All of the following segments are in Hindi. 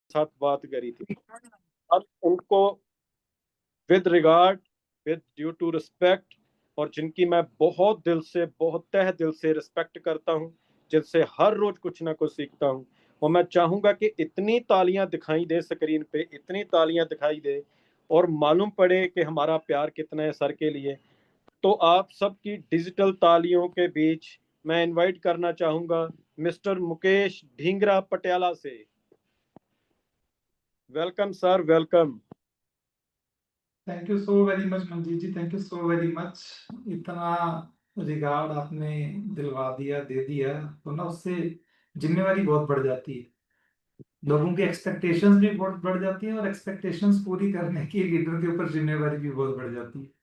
साथ बात करी थी। अब उनको with regard, with due to respect, और जिनकी मैं बहुत दिल से, बहुत तह दिल से रिस्पेक्ट करता हूँ, जिनसे हर रोज कुछ ना कुछ सीखता हूँ, और मैं चाहूंगा कि इतनी तालियां दिखाई दे स्क्रीन पे, इतनी तालियां दिखाई दे और मालूम पड़े कि हमारा प्यार कितना है सर के लिए। तो आप सबकी डिजिटल तालियों के बीच मैं इनवाइट करना चाहूंगा मिस्टर मुकेश ढींगरा पटियाला से। Welcome sir, welcome. Thank you so very much Manjeet ji, thank you so very much. इतना रिगार्ड आपने दिलवा दिया, दे दिया, तो ना उससे जिम्मेवारी बहुत बढ़ जाती है। लोगों की एक्सपेक्टेशंस भी बहुत बढ़ जाती हैं और एक्सपेक्टेशंस पूरी करने की लीडर के ऊपर जिम्मेवारी भी बहुत बढ़ जाती है।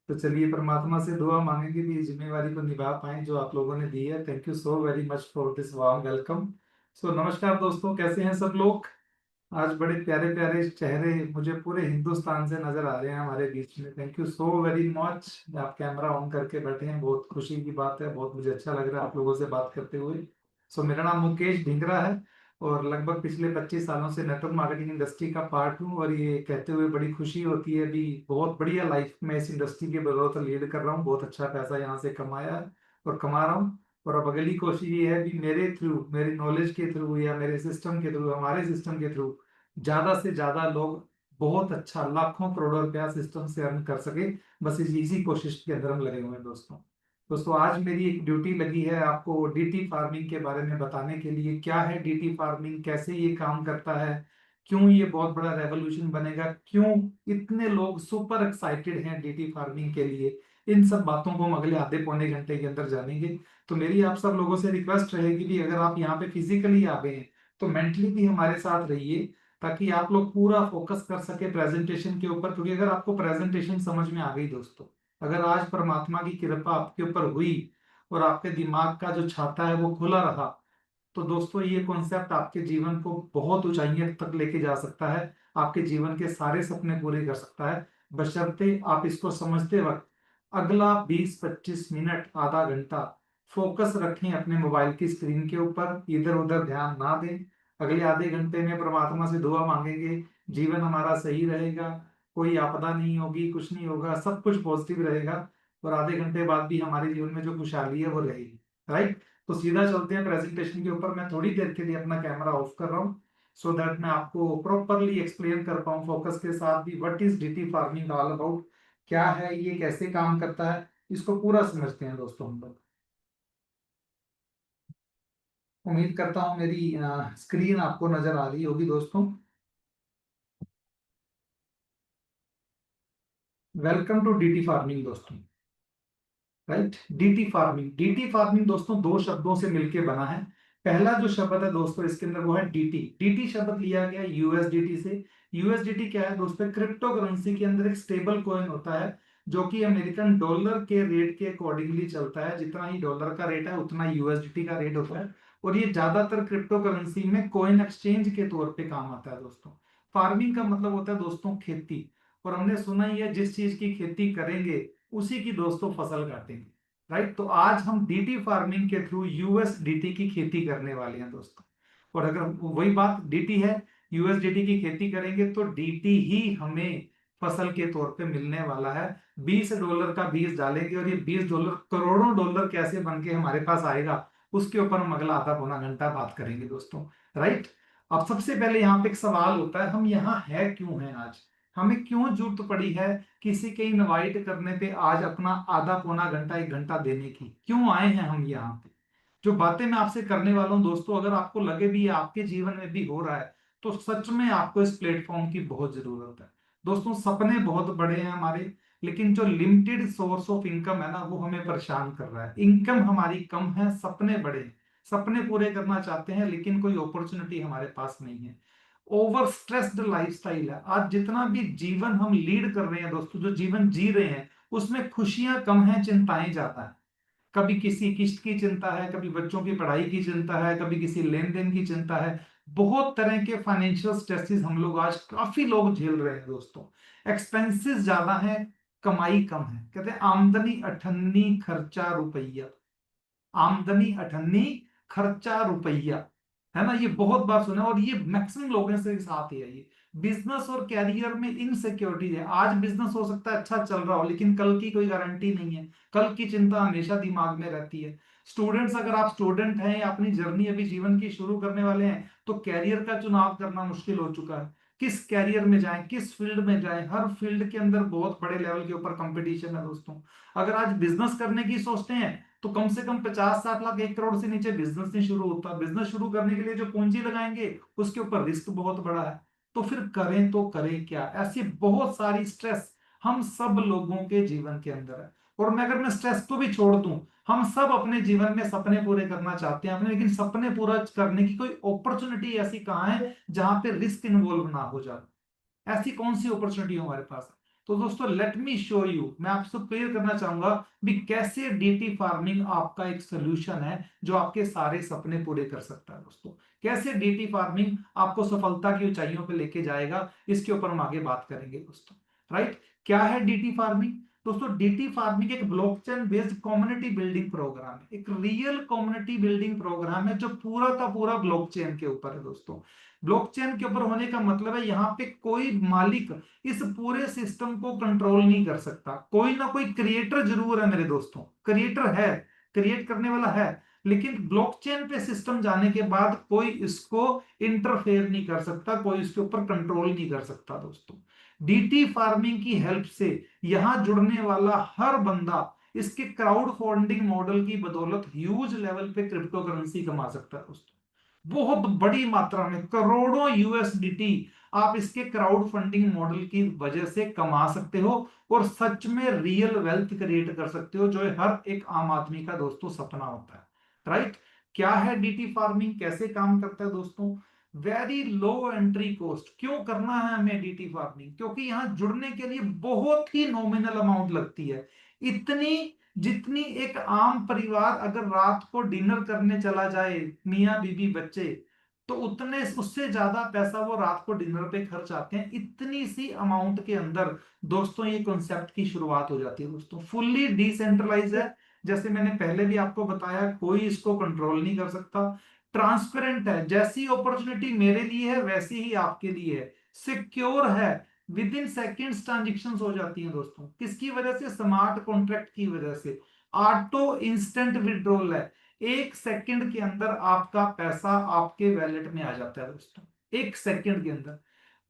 तो चलिए परमात्मा से दुआ मांगेंगे कि इस जिम्मेवारी को निभा पाए जो आप लोगों ने दी है। Thank you so very much for this warm welcome. So नमस्कार दोस्तों, कैसे हैं सब लोग? आज बड़े प्यारे प्यारे चेहरे मुझे पूरे हिंदुस्तान से नजर आ रहे हैं हमारे बीच में। Thank you so very much. आप कैमरा ऑन करके बैठे हैं, बहुत खुशी की बात है, बहुत मुझे अच्छा लग रहा है आप लोगों से बात करते हुए। सो मेरा नाम मुकेश ढींगरा है और लगभग पिछले 25 सालों से नेटवर्क मार्केटिंग इंडस्ट्री का पार्ट हूँ। और ये कहते हुए बड़ी खुशी होती है, अभी बहुत बढ़िया लाइफ में इस इंडस्ट्री की बदौलत लीड कर रहा हूँ, बहुत अच्छा पैसा यहाँ से कमाया है और कमा रहा हूँ। और अब अगली कोशिश ये है कि मेरे थ्रू, मेरी नॉलेज के थ्रू या मेरे सिस्टम के थ्रू, हमारे सिस्टम के थ्रू ज्यादा से ज्यादा लोग बहुत अच्छा लाखों करोड़ों रुपया सिस्टम से अर्न कर सके। बस इसी कोशिश के अंदर हम लगे हुए हैं दोस्तों। दोस्तों आज मेरी एक ड्यूटी लगी है आपको डीटी फार्मिंग के बारे में बताने के लिए। क्या है डीटी फार्मिंग, कैसे ये काम करता है, क्यों ये बहुत बड़ा रेवोल्यूशन बनेगा, क्यों इतने लोग सुपर एक्साइटेड हैं डीटी फार्मिंग के लिए, इन सब बातों को हम अगले आधे पौने घंटे के अंदर जानेंगे। तो मेरी आप सब लोगों से रिक्वेस्ट रहेगी कि अगर आप यहाँ पे फिजिकली आ गए हैं तो मेंटली भी हमारे साथ रहिए, ताकि आप लोग पूरा फोकस कर सके प्रेजेंटेशन के ऊपर। क्योंकि अगर आपको प्रेजेंटेशन समझ में आ गई दोस्तों, अगर आज परमात्मा की कृपा आपके ऊपर हुई और आपके दिमाग का जो छाता है वो खुला रहा, तो दोस्तों ये कॉन्सेप्ट आपके जीवन को बहुत ऊंचाइयों तक लेके जा सकता है, आपके जीवन के सारे सपने पूरे कर सकता है, बशर्ते आप इसको समझते वक्त अगला 20-25 मिनट, आधा घंटा फोकस रखें अपने मोबाइल की स्क्रीन के ऊपर, इधर उधर ध्यान ना दें। अगले आधे घंटे में परमात्मा से दुआ मांगेंगे, जीवन हमारा सही रहेगा, कोई आपदा नहीं होगी, कुछ नहीं होगा, सब कुछ पॉजिटिव रहेगा और आधे घंटे बाद भी हमारे जीवन में जो खुशहाली है वो रहेगी। राइट? तो सीधा चलते हैं प्रेजेंटेशन के ऊपर। मैं थोड़ी देर के लिए अपना कैमरा ऑफ कर रहा हूँ सो दैट मैं आपको प्रॉपरली एक्सप्लेन कर पाऊँ फोकस के साथ भी what is DT farming all about, क्या है ये, कैसे काम करता है, इसको पूरा समझते हैं दोस्तों हम लोग। उम्मीद करता हूँ मेरी स्क्रीन आपको नजर आ रही होगी दोस्तों। वेलकम टू डीटी फार्मिंग दोस्तों। Right, DT farming, DT farming दोस्तों दो शब्दों से मिलके बना है। पहला जो शब्द है दोस्तों इसके अंदर वो है डीटी। डीटी शब्द लिया गया यूएसडीटी से। यूएसडीटी क्या है दोस्तों? क्रिप्टो करेंसी के अंदर एक स्टेबल कॉइन होता है जो कि अमेरिकन डॉलर के रेट के अकॉर्डिंगली चलता है। जितना ही डॉलर का रेट है उतना यूएसडीटी का रेट होता है और ये ज्यादातर क्रिप्टो करेंसी में कॉइन एक्सचेंज के तौर पे काम आता है दोस्तों। फार्मिंग का मतलब होता है दोस्तों खेती, और हमने सुना ही है जिस चीज की खेती करेंगे उसी की दोस्तों फसल काटेंगे। राइट? तो आज हम डीटी फार्मिंग के थ्रू यूएसडीटी की खेती करने वाले हैं दोस्तों। और अगर वही बात डीटी है, यूएसडीटी की खेती करेंगे तो डीटी ही हमें फसल के तौर पे मिलने वाला है। $20 का बीज डालेंगे और ये $20 करोड़ों डॉलर कैसे बन के हमारे पास आएगा, उसके ऊपर हम अगला आधा पौना घंटा बात करेंगे दोस्तों। राइट? अब सबसे पहले यहाँ पे एक सवाल होता है, हम यहाँ है क्यों हैं आज, हमें क्यों जरूरत पड़ी है किसी के इनवाइट करने पे आज अपना आधा पौना घंटा, एक घंटा देने की, क्यों आए हैं हम यहाँ पे? जो बातें मैं आपसे करने वाला हूँ दोस्तों, अगर आपको लगे भी ये आपके जीवन में भी हो रहा है तो सच में आपको इस प्लेटफॉर्म की बहुत जरूरत है दोस्तों। सपने बहुत बड़े हैं हमारे, लेकिन जो लिमिटेड सोर्स ऑफ इनकम है ना वो हमें परेशान कर रहा है। इनकम हमारी कम है, सपने बड़े हैं, सपने पूरे करना चाहते हैं लेकिन कोई अपॉर्चुनिटी हमारे पास नहीं है। ओवर स्ट्रेस्ड लाइफस्टाइल है आज। जितना भी जीवन हम लीड कर रहे हैं दोस्तों, जो जीवन जी रहे हैं उसमें खुशियां कम है, चिंताएं ज्यादा है। कभी किसी किस्त की चिंता है, कभी बच्चों की पढ़ाई की चिंता है, कभी किसी लेन देन की चिंता है। बहुत तरह के फाइनेंशियल स्ट्रेसेस हम लोग आज काफी लोग झेल रहे हैं दोस्तों। एक्सपेंसेस ज्यादा है, कमाई कम है। कहते हैं आमदनी अठन्नी खर्चा रुपया, आमदनी अठन्नी खर्चा रुपया। है ना, ये बहुत बार सुना है और ये मैक्सिमम लोगों से साथ ही है। ये बिजनेस और कैरियर में इनसिक्योरिटी है। आज बिजनेस हो सकता है अच्छा चल रहा हो, लेकिन कल की कोई गारंटी नहीं है। कल की चिंता हमेशा दिमाग में रहती है। स्टूडेंट्स, अगर आप स्टूडेंट हैं या अपनी जर्नी अभी जीवन की शुरू करने वाले हैं, तो कैरियर का चुनाव करना मुश्किल हो चुका है। किस कैरियर में जाएं, किस फील्ड में जाएं, हर फील्ड के अंदर बहुत बड़े लेवल के ऊपर कंपटीशन है दोस्तों। अगर आज बिजनेस करने की सोचते हैं, तो कम से कम 50-60 लाख, 1 करोड़ से नीचे बिजनेस नहीं शुरू होता। बिजनेस शुरू करने के लिए जो पूंजी लगाएंगे, उसके ऊपर रिस्क बहुत बड़ा है। तो फिर करें तो करें क्या? ऐसी बहुत सारी स्ट्रेस हम सब लोगों के जीवन के अंदर है। और मैं स्ट्रेस को भी छोड़ दूं, हम सब अपने जीवन में सपने पूरे करना चाहते हैं अपने, लेकिन सपने पूरा करने की कोई अपॉर्चुनिटी ऐसी कहाँ है जहां पे रिस्क इन्वॉल्व ना हो जाए? ऐसी कौन सी अपॉर्चुनिटी हमारे पास है? तो दोस्तों लेट मी शो यू, मैं आपसे क्लियर करना चाहूंगा भी कैसे डीटी फार्मिंग आपका एक सोल्यूशन है जो आपके सारे सपने पूरे कर सकता है दोस्तों। कैसे डीटी फार्मिंग आपको सफलता की ऊंचाइयों पे लेके जाएगा, इसके ऊपर हम आगे बात करेंगे दोस्तों। राइट? क्या है डीटी फार्मिंग? दोस्तों डीटी फार्मिंग एक blockchain based community building program है, एक रियल कम्युनिटी बिल्डिंग प्रोग्राम है जो पूरा का पूरा ब्लॉकचेन के ऊपर है दोस्तों। ब्लॉकचेन के ऊपर होने का मतलब है यहाँ पे कोई मालिक इस पूरे सिस्टम को कंट्रोल नहीं कर सकता। कोई ना कोई क्रिएटर जरूर है मेरे दोस्तों, क्रिएटर है, क्रिएट करने वाला है, लेकिन ब्लॉकचेन पे सिस्टम जाने के बाद कोई इसको इंटरफेयर नहीं कर सकता, कोई इसके ऊपर कंट्रोल नहीं कर सकता दोस्तों। डीटी फार्मिंग की हेल्प से यहां जुड़ने वाला हर बंदा इसके क्राउड फंडिंग मॉडल की बदौलत ह्यूज लेवल पे क्रिप्टो करेंसी कमा सकता है दोस्तों। बहुत बड़ी मात्रा में करोड़ों यूएसडीटी आप इसके क्राउड फंडिंग मॉडल की वजह से कमा सकते हो और सच में रियल वेल्थ क्रिएट कर सकते हो, जो हर एक आम आदमी का दोस्तों सपना होता है। राइट? क्या है डीटी फार्मिंग, कैसे काम करता है दोस्तों? Very low entry cost. क्यों करना है हमें डीटी फार्मिंग? क्योंकि यहां जुड़ने के लिए बहुत ही नॉमिनल अमाउंट लगती है, इतनी जितनी एक आम परिवार अगर रात को डिनर करने चला जाए, मियाँ बीबी बच्चे, तो उतने उससे ज्यादा पैसा वो रात को डिनर पे खर्च आते हैं। इतनी सी अमाउंट के अंदर दोस्तों ये कॉन्सेप्ट की शुरुआत हो जाती है दोस्तों। फुल्ली डिसेंट्रलाइज है, जैसे मैंने पहले भी आपको बताया, कोई इसको कंट्रोल नहीं कर सकता। ट्रांसपेरेंट है, जैसी अपॉर्चुनिटी मेरे लिए है वैसी ही आपके लिए है। सिक्योर है, विद इन सेकेंड्स ट्रांजेक्शन हो जाती हैं दोस्तों। किसकी वजह से? स्मार्ट कॉन्ट्रैक्ट की वजह से। ऑटो इंस्टेंट विड्रॉल है, 1 सेकंड के अंदर आपका पैसा आपके वैलेट में आ जाता है दोस्तों, 1 सेकंड के अंदर।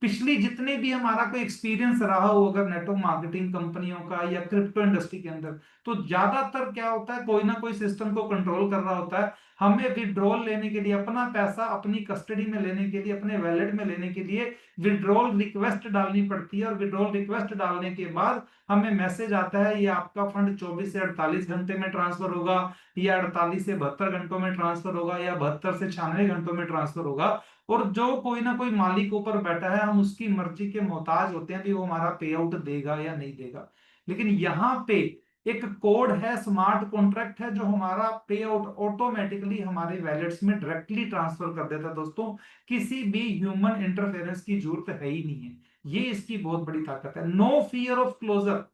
पिछली जितने भी हमारा कोई एक्सपीरियंस रहा हो अगर नेटवर्क मार्केटिंग कंपनियों का या क्रिप्टो इंडस्ट्री के अंदर, तो ज्यादातर क्या होता है, कोई ना कोई सिस्टम को कंट्रोल कर रहा होता है। हमें विड्रॉल लेने के लिए, अपना पैसा अपनी कस्टडी में लेने के लिए, अपने वैलेट में लेने के लिए विड्रॉल रिक्वेस्ट डालनी पड़ती है, और विड्रॉल रिक्वेस्ट डालने के बाद हमें मैसेज आता है, ये आपका फंड 24 से 48 घंटे में ट्रांसफर होगा, या 48 से 72 घंटों में ट्रांसफर होगा, या 72 से 96 घंटों में ट्रांसफर होगा। और जो कोई ना कोई मालिक ऊपर बैठा है, हम उसकी मर्जी के मोहताज होते हैं कि वो हमारा पे आउट देगा या नहीं देगा। लेकिन यहाँ पे एक कोड है, स्मार्ट कॉन्ट्रैक्ट है, जो हमारा पे आउट ऑटोमेटिकली हमारे वैलेट्स में डायरेक्टली ट्रांसफर कर देता है दोस्तों। किसी भी ह्यूमन इंटरफेरेंस की जरूरत है ही नहीं है। ये इसकी बहुत बड़ी ताकत है। No fear of closure.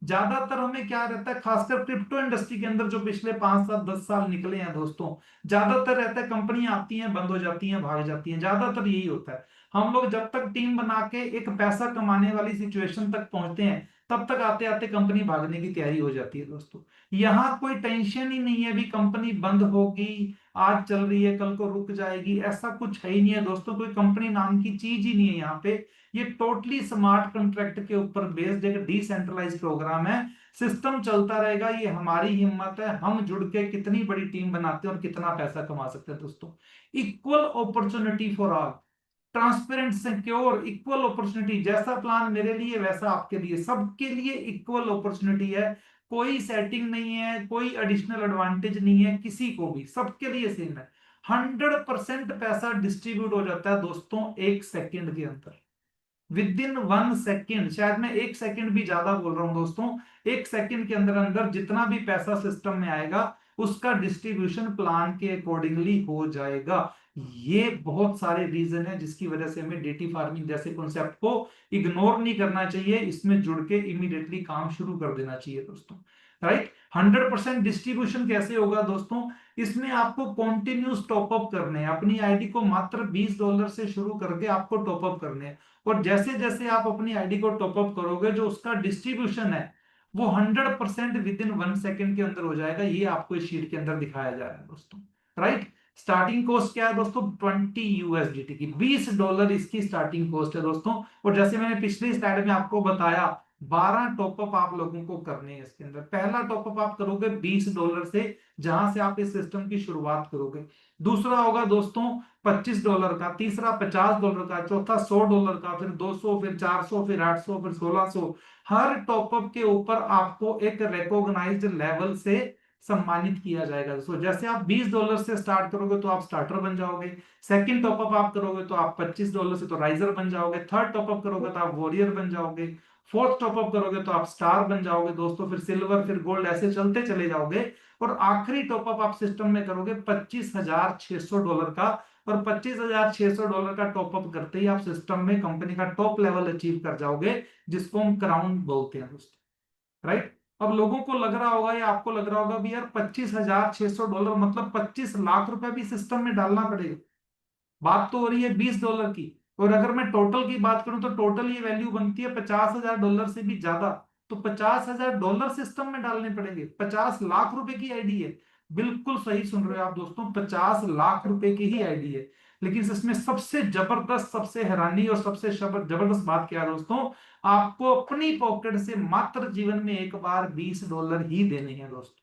ज्यादातर हमें क्या रहता है, खासकर क्रिप्टो इंडस्ट्री के अंदर जो पिछले 5 7 10 साल निकले हैं दोस्तों, ज्यादातर रहता है कंपनी आती है, बंद हो जाती है, भाग जाती है, ज्यादातर यही होता है। हम लोग जब तक टीम बना के एक पैसा कमाने वाली सिचुएशन तक पहुंचते हैं, तब तक आते आते कंपनी भागने की तैयारी हो जाती है दोस्तों। यहाँ कोई टेंशन ही नहीं है भी कंपनी बंद होगी, आज चल रही है कल को रुक जाएगी, ऐसा कुछ है ही नहीं है दोस्तों। कोई कंपनी नाम की चीज ही नहीं है यहाँ पे। ये टोटली स्मार्ट कॉन्ट्रैक्ट के ऊपर बेस्ड एक डिसेंट्रलाइज प्रोग्राम है। सिस्टम चलता रहेगा, ये हमारी हिम्मत है, हम जुड़ के कितनी बड़ी टीम बनाते हैं और कितना पैसा कमा सकते हैं दोस्तों। Equal opportunity for all, transparent, secure, equal opportunity. जैसा प्लान मेरे लिए वैसा आपके लिए, सबके लिए इक्वल अपॉर्चुनिटी है। कोई सेटिंग नहीं है, कोई एडिशनल एडवांटेज नहीं है किसी को भी, सबके लिए सेम है। 100% पैसा डिस्ट्रीब्यूट हो जाता है दोस्तों 1 सेकंड के अंदर, विद इन 1 सेकेंड। शायद मैं 1 सेकेंड भी ज्यादा बोल रहा हूं दोस्तों। 1 सेकेंड के अंदर अंदर जितना भी पैसा सिस्टम में आएगा, उसका डिस्ट्रीब्यूशन प्लान के अकॉर्डिंगली हो जाएगा। ये बहुत सारे रीजन है जिसकी वजह से हमें डेटी फार्मिंग जैसे कॉन्सेप्ट को इग्नोर नहीं करना चाहिए, इसमें जुड़ के इमीडिएटली काम शुरू कर देना चाहिए दोस्तों। राइट। 100% डिस्ट्रीब्यूशन कैसे होगा दोस्तों, इसमें आपको कॉन्टिन्यूस टॉपअप करने हैं, अपनी आईडी को मात्र $20 से शुरू करके आपको टॉपअप करने हैं, और जैसे जैसे आप अपनी आईडी को टॉपअप करोगे जो उसका डिस्ट्रीब्यूशन है वो 100% विद इन 1 सेकेंड के अंदर हो जाएगा। ये आपको इस शीट के अंदर दिखाया जा रहा है दोस्तों, राइट। स्टार्टिंग कॉस्ट क्या है दोस्तों, $20 की, $20 इसकी स्टार्टिंग कॉस्ट है दोस्तों। और जैसे मैंने पिछली स्लाइड में आपको बताया 12 टॉपअप आप लोगों को करने हैं इसके अंदर। पहला टॉपअप आप करोगे $20 से, जहां से आप इस सिस्टम की शुरुआत करोगे। दूसरा होगा दोस्तों $25 का, तीसरा $50 का, चौथा $100 का, फिर 200, फिर 400, फिर 800, फिर 1600। हर टॉपअप के ऊपर आपको एक रिकॉग्नाइज्ड लेवल से सम्मानित किया जाएगा दोस्तों। जैसे आप $20 से स्टार्ट करोगे तो आप स्टार्टर बन जाओगे, सेकंड टॉपअप आप करोगे तो आप $25 से तो राइजर बन जाओगे, थर्ड टॉपअप करोगे तो आप वॉरियर बन जाओगे, फोर्थ टॉपअप करोगे तो आप स्टार बन जाओगे दोस्तों, फिर सिल्वर, फिर गोल्ड, ऐसे चलते चले जाओगे। और आखिरी टॉपअप आप सिस्टम में करोगे $25,600 का, और $25,600 का टॉपअप करते ही आप सिस्टम में कंपनी का टॉप लेवल अचीव कर जाओगे, जिसको हम क्राउन बोलते हैं दोस्तों, राइट। अब लोगों को लग रहा होगा या आपको लग रहा होगा भी यार $25,600 मतलब 25 लाख रुपए भी सिस्टम में डालना पड़ेगा। बात तो हो रही है $20 की, और अगर मैं टोटल की बात करूं तो टोटल ये वैल्यू बनती है $50,000 से भी ज्यादा। तो $50,000 सिस्टम में डालने पड़ेंगे। 50 लाख रुपए की आईडी है, बिल्कुल सही सुन रहे हो आप दोस्तों, 50 लाख रुपए की ही आईडी है। लेकिन इसमें सबसे जबरदस्त, सबसे हैरानी और सबसे जबरदस्त बात क्या है दोस्तों, आपको अपनी पॉकेट से मात्र जीवन में एक बार $20 ही देने हैं दोस्तों।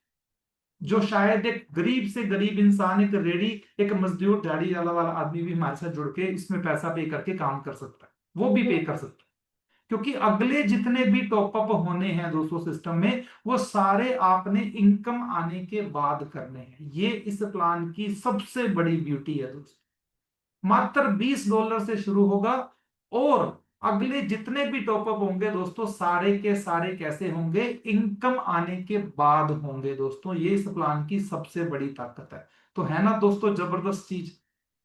जो शायद एक गरीब से गरीब इंसान, एक रेडी, एक मजदूर, दिहाड़ी वाला आदमी भी हमारे साथ जुड़ के इसमें पैसा पे करके काम कर सकता है, वो भी पे कर सकता है। क्योंकि अगले जितने भी टॉपअप होने हैं दोस्तों सिस्टम में, वो सारे आपने इनकम आने के बाद करने हैं। ये इस प्लान की सबसे बड़ी ब्यूटी है दोस्तों। मात्र $20 से शुरू होगा, और अगले जितने भी टॉपअप होंगे दोस्तों सारे के सारे कैसे होंगे, इनकम आने के बाद होंगे दोस्तों। ये इस प्लान की सबसे बड़ी ताकत है। तो है ना दोस्तों जबरदस्त चीज।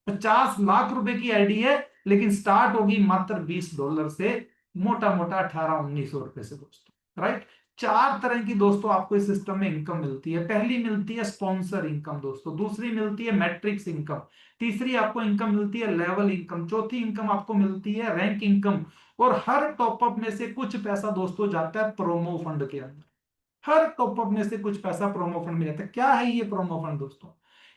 50 लाख रुपए की आईडी है, लेकिन स्टार्ट होगी मात्र $20 से, मोटा मोटा 1800-1900 से दोस्तों, राइट। चार तरह की दोस्तों आपको इस सिस्टम में इनकम मिलती है। पहली मिलती है स्पॉन्सर इनकम दोस्तों, दूसरी मिलती है मैट्रिक्स इनकम, तीसरी आपको इनकम मिलती है लेवल इनकम, चौथी इनकम आपको मिलती है रैंक इनकम, और हर टॉपअप में से कुछ पैसा दोस्तों जाता है प्रोमो फंड के अंदर। हर टॉपअप में से कुछ पैसा प्रोमो फंड में जाता है। क्या है ये प्रोमो फंड दोस्तों,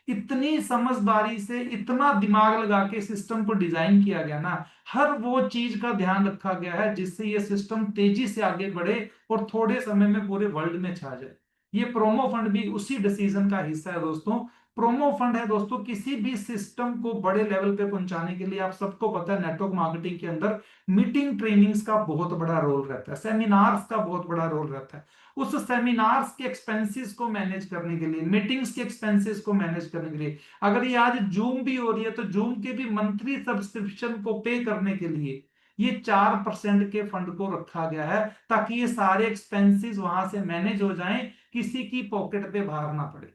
इतनी समझदारी से, इतना दिमाग लगा के सिस्टम को डिजाइन किया गया ना, हर वो चीज का ध्यान रखा गया है जिससे ये सिस्टम तेजी से आगे बढ़े और थोड़े समय में पूरे वर्ल्ड में छा जाए। ये प्रोमो फंड भी उसी डिसीजन का हिस्सा है दोस्तों। प्रोमो फंड है दोस्तों किसी भी सिस्टम को बड़े लेवल पे पहुंचाने के लिए। आप सबको पता है नेटवर्क मार्केटिंग के अंदर मीटिंग ट्रेनिंग्स का बहुत बड़ा रोल रहता है, सेमिनार्स का बहुत बड़ा रोल रहता है। उस सेमिनार्स के एक्सपेंसेस को मैनेज करने के लिए, मीटिंग्स के एक्सपेंसेस को मैनेज करने के लिए, अगर ये आज जूम भी हो रही है तो जूम के भी मंथली सब्सक्रिप्शन को पे करने के लिए ये 4% के फंड को रखा गया है, ताकि ये सारे एक्सपेंसेस वहां से मैनेज हो जाएं, किसी की पॉकेट पे भार ना पड़े।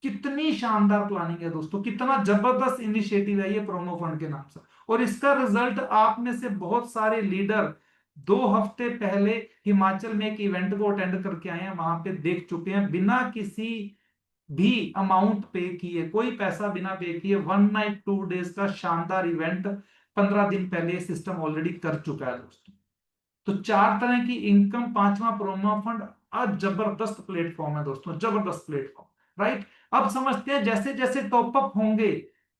कितनी शानदार प्लानिंग है दोस्तों, कितना जबरदस्त इनिशिएटिव है ये प्रोमो फंड के नाम से। और इसका रिजल्ट आप में से बहुत सारे लीडर 2 हफ्ते पहले हिमाचल में एक इवेंट को अटेंड करके आए हैं, वहां पे देख चुके हैं, बिना किसी भी अमाउंट पे किए, कोई पैसा बिना पे किए, 1 नाइट 2 डेज का शानदार इवेंट 15 दिन पहले सिस्टम ऑलरेडी कर चुका है दोस्तों। तो चार तरह की इनकम, पांचवा प्रोमो फंड, आज जबरदस्त प्लेटफॉर्म है दोस्तों, जबरदस्त प्लेटफॉर्म, राइट। अब समझते हैं जैसे जैसे टॉपअप होंगे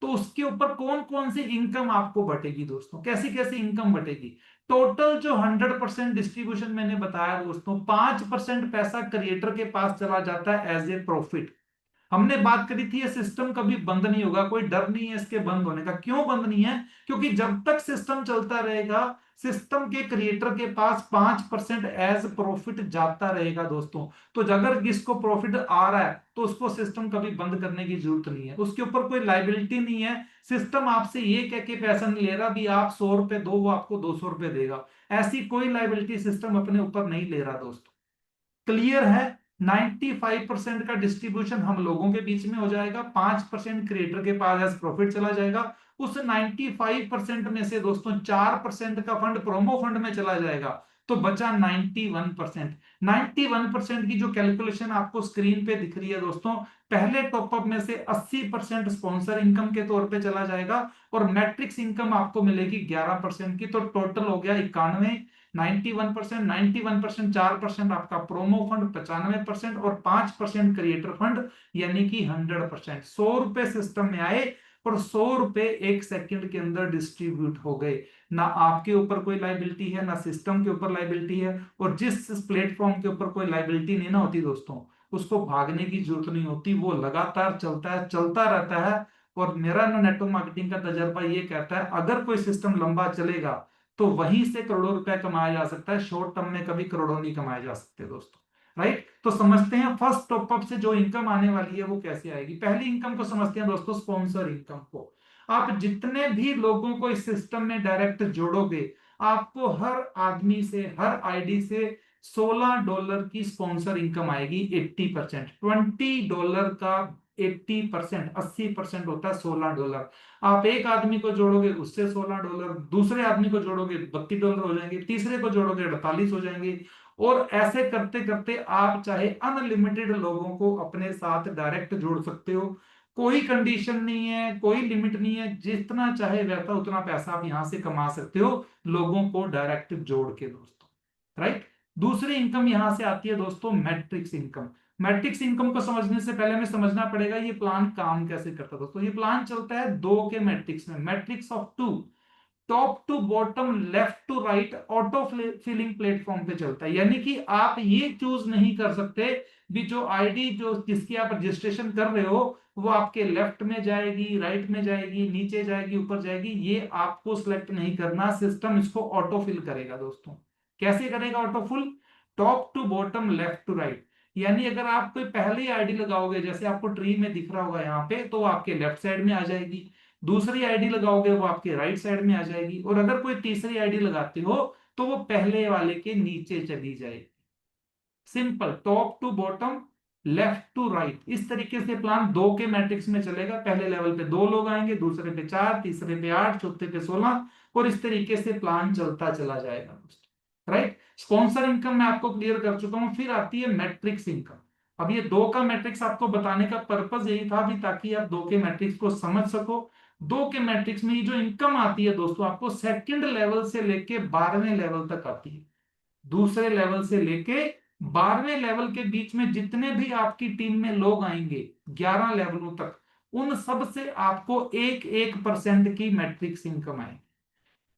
तो उसके ऊपर कौन कौन सी इनकम आपको बटेगी दोस्तों, कैसी कैसी इनकम बटेगी। टोटल जो 100% डिस्ट्रीब्यूशन मैंने बताया दोस्तों, 5% पैसा क्रिएटर के पास चला जाता है एज ए प्रॉफिट। हमने बात करी थी ये सिस्टम कभी बंद नहीं होगा, कोई डर नहीं है इसके बंद होने का। क्यों बंद नहीं है, क्योंकि जब तक सिस्टम चलता रहेगा सिस्टम के क्रिएटर के पास 5% एज प्रॉफिट जाता रहेगा दोस्तों। तो अगर किसको प्रॉफिट आ रहा है तो उसको सिस्टम कभी बंद करने की जरूरत नहीं है, उसके ऊपर कोई लाइबिलिटी नहीं है। सिस्टम आपसे ये कह के पैसा नहीं ले रहा भी आप 100 रुपए दो वो आपको 200 रुपए देगा, ऐसी कोई लाइबिलिटी सिस्टम अपने ऊपर नहीं ले रहा दोस्तों। क्लियर है। 95% का डिस्ट्रीब्यूशन हम लोगों के बीच में हो जाएगा, 5% क्रिएटर के पास एज प्रॉफिट चला जाएगा। उस 95% में से दोस्तों 4% का फंड प्रोमो फंड में चला जाएगा। तो तो बचा 91%। 91% की जो कैलकुलेशन आपको स्क्रीन पे दिख रही है दोस्तों, पहले टॉपअप में से 80% स्पॉन्सर इनकम के तौर पे चला जाएगा और मैट्रिक्स इनकम आपको मिलेगी 11% की। तो टोटल हो गया 91, 91%, 91%, 4% आपका प्रोमो फंड 95% और 5% क्रिएटर फंड, यानी कि 100%। 100 रुपए सिस्टम में आए और 100 रुपए 1 सेकंड के अंदर डिस्ट्रीब्यूट हो गए। ना आपके ऊपर कोई लाइबिलिटी है, ना सिस्टम के ऊपर लाइबिलिटी है। और जिस प्लेटफॉर्म के ऊपर कोई लाइबिलिटी नहीं ना होती दोस्तों, उसको भागने की जरूरत नहीं होती, वो लगातार चलता है, चलता रहता है। और मेरा ना नेटवर्क मार्केटिंग का तजर्बा ये कहता है, अगर कोई सिस्टम लंबा चलेगा तो वहीं से करोड़ों रुपए कमाया जा सकता है, शॉर्ट टर्म में कभी करोड़ों नहीं कमाए जा सकते दोस्तों। राइट, तो समझते हैं फर्स्ट टॉपअप से जो इनकम आने वाली है वो कैसे आएगी। पहली इनकम को समझते हैं दोस्तों, स्पॉन्सर इनकम को। आप जितने भी लोगों को इस सिस्टम में डायरेक्ट जोड़ोगे, आपको हर आदमी से, हर आईडी से $16 की स्पॉन्सर इनकम आएगी। 80%, $20 का 80%, 80% होता है $16। आप एक आदमी को जोड़ोगे उससे $16, दूसरे आदमी को जोड़ोगे $32 हो जाएंगे, तीसरे को जोड़ोगे 48 हो जाएंगे। और ऐसे करते करते आप चाहे अनलिमिटेड लोगों को अपने साथ डायरेक्ट जोड़ सकते हो। कोई कंडीशन नहीं है, कोई लिमिट नहीं है, जितना चाहे वैसा उतना पैसा आप यहां से कमा सकते हो लोगों को डायरेक्ट जोड़ के दोस्तों। राइट, दूसरी इनकम यहां से आती है दोस्तों, मैट्रिक्स इनकम। मैट्रिक्स इनकम को समझने से पहले हमें समझना पड़ेगा ये प्लान काम कैसे करता है दोस्तों। ये प्लान चलता है दो के मैट्रिक्स में, matrix of two, top to bottom, left to right, auto filling platform पे चलता है। यानी कि आप ये चूज नहीं कर सकते भी जो आईडी जो जिसकी आप रजिस्ट्रेशन कर रहे हो वो आपके लेफ्ट में जाएगी, राइट में जाएगी, नीचे जाएगी, ऊपर जाएगी, ये आपको सिलेक्ट नहीं करना, सिस्टम इसको ऑटो फिल करेगा दोस्तों। कैसे करेगा auto fill? Top to bottom, left to right. यानी अगर आप कोई पहली आईडी लगाओगे, जैसे आपको ट्री में दिख रहा होगा यहाँ पे, तो आपके लेफ्ट साइड में आ जाएगी। दूसरी आईडी लगाओगे वो आपके राइट साइड में आ जाएगी। और अगर कोई तीसरी आईडी लगाते हो तो वो पहले वाले के नीचे चली जाएगी। Simple, top to bottom, left to right. इस तरीके से प्लान दो के मैट्रिक्स में चलेगा। पहले लेवल पे 2 लोग आएंगे, दूसरे पे 4, तीसरे पे 8, चौथे पे 16, और इस तरीके से प्लान चलता चला जाएगा दोस्तों। राइट, स्पॉन्सर इनकम मैं आपको क्लियर कर चुका हूं। फिर आती है मैट्रिक्स इनकम। अब ये दो का मैट्रिक्स आपको बताने का पर्पस यही था भी, ताकि आप दो के मैट्रिक्स को समझ सको। दो के मैट्रिक्स में ये जो इनकम आती है दोस्तों, आपको सेकंड लेवल से लेके 12वें लेवल तक आती है। दूसरे लेवल से लेके 12वें लेवल के बीच में जितने भी आपकी टीम में लोग आएंगे 11 लेवलों तक, उन सब से आपको 1-1% की मैट्रिक्स इनकम आएगी।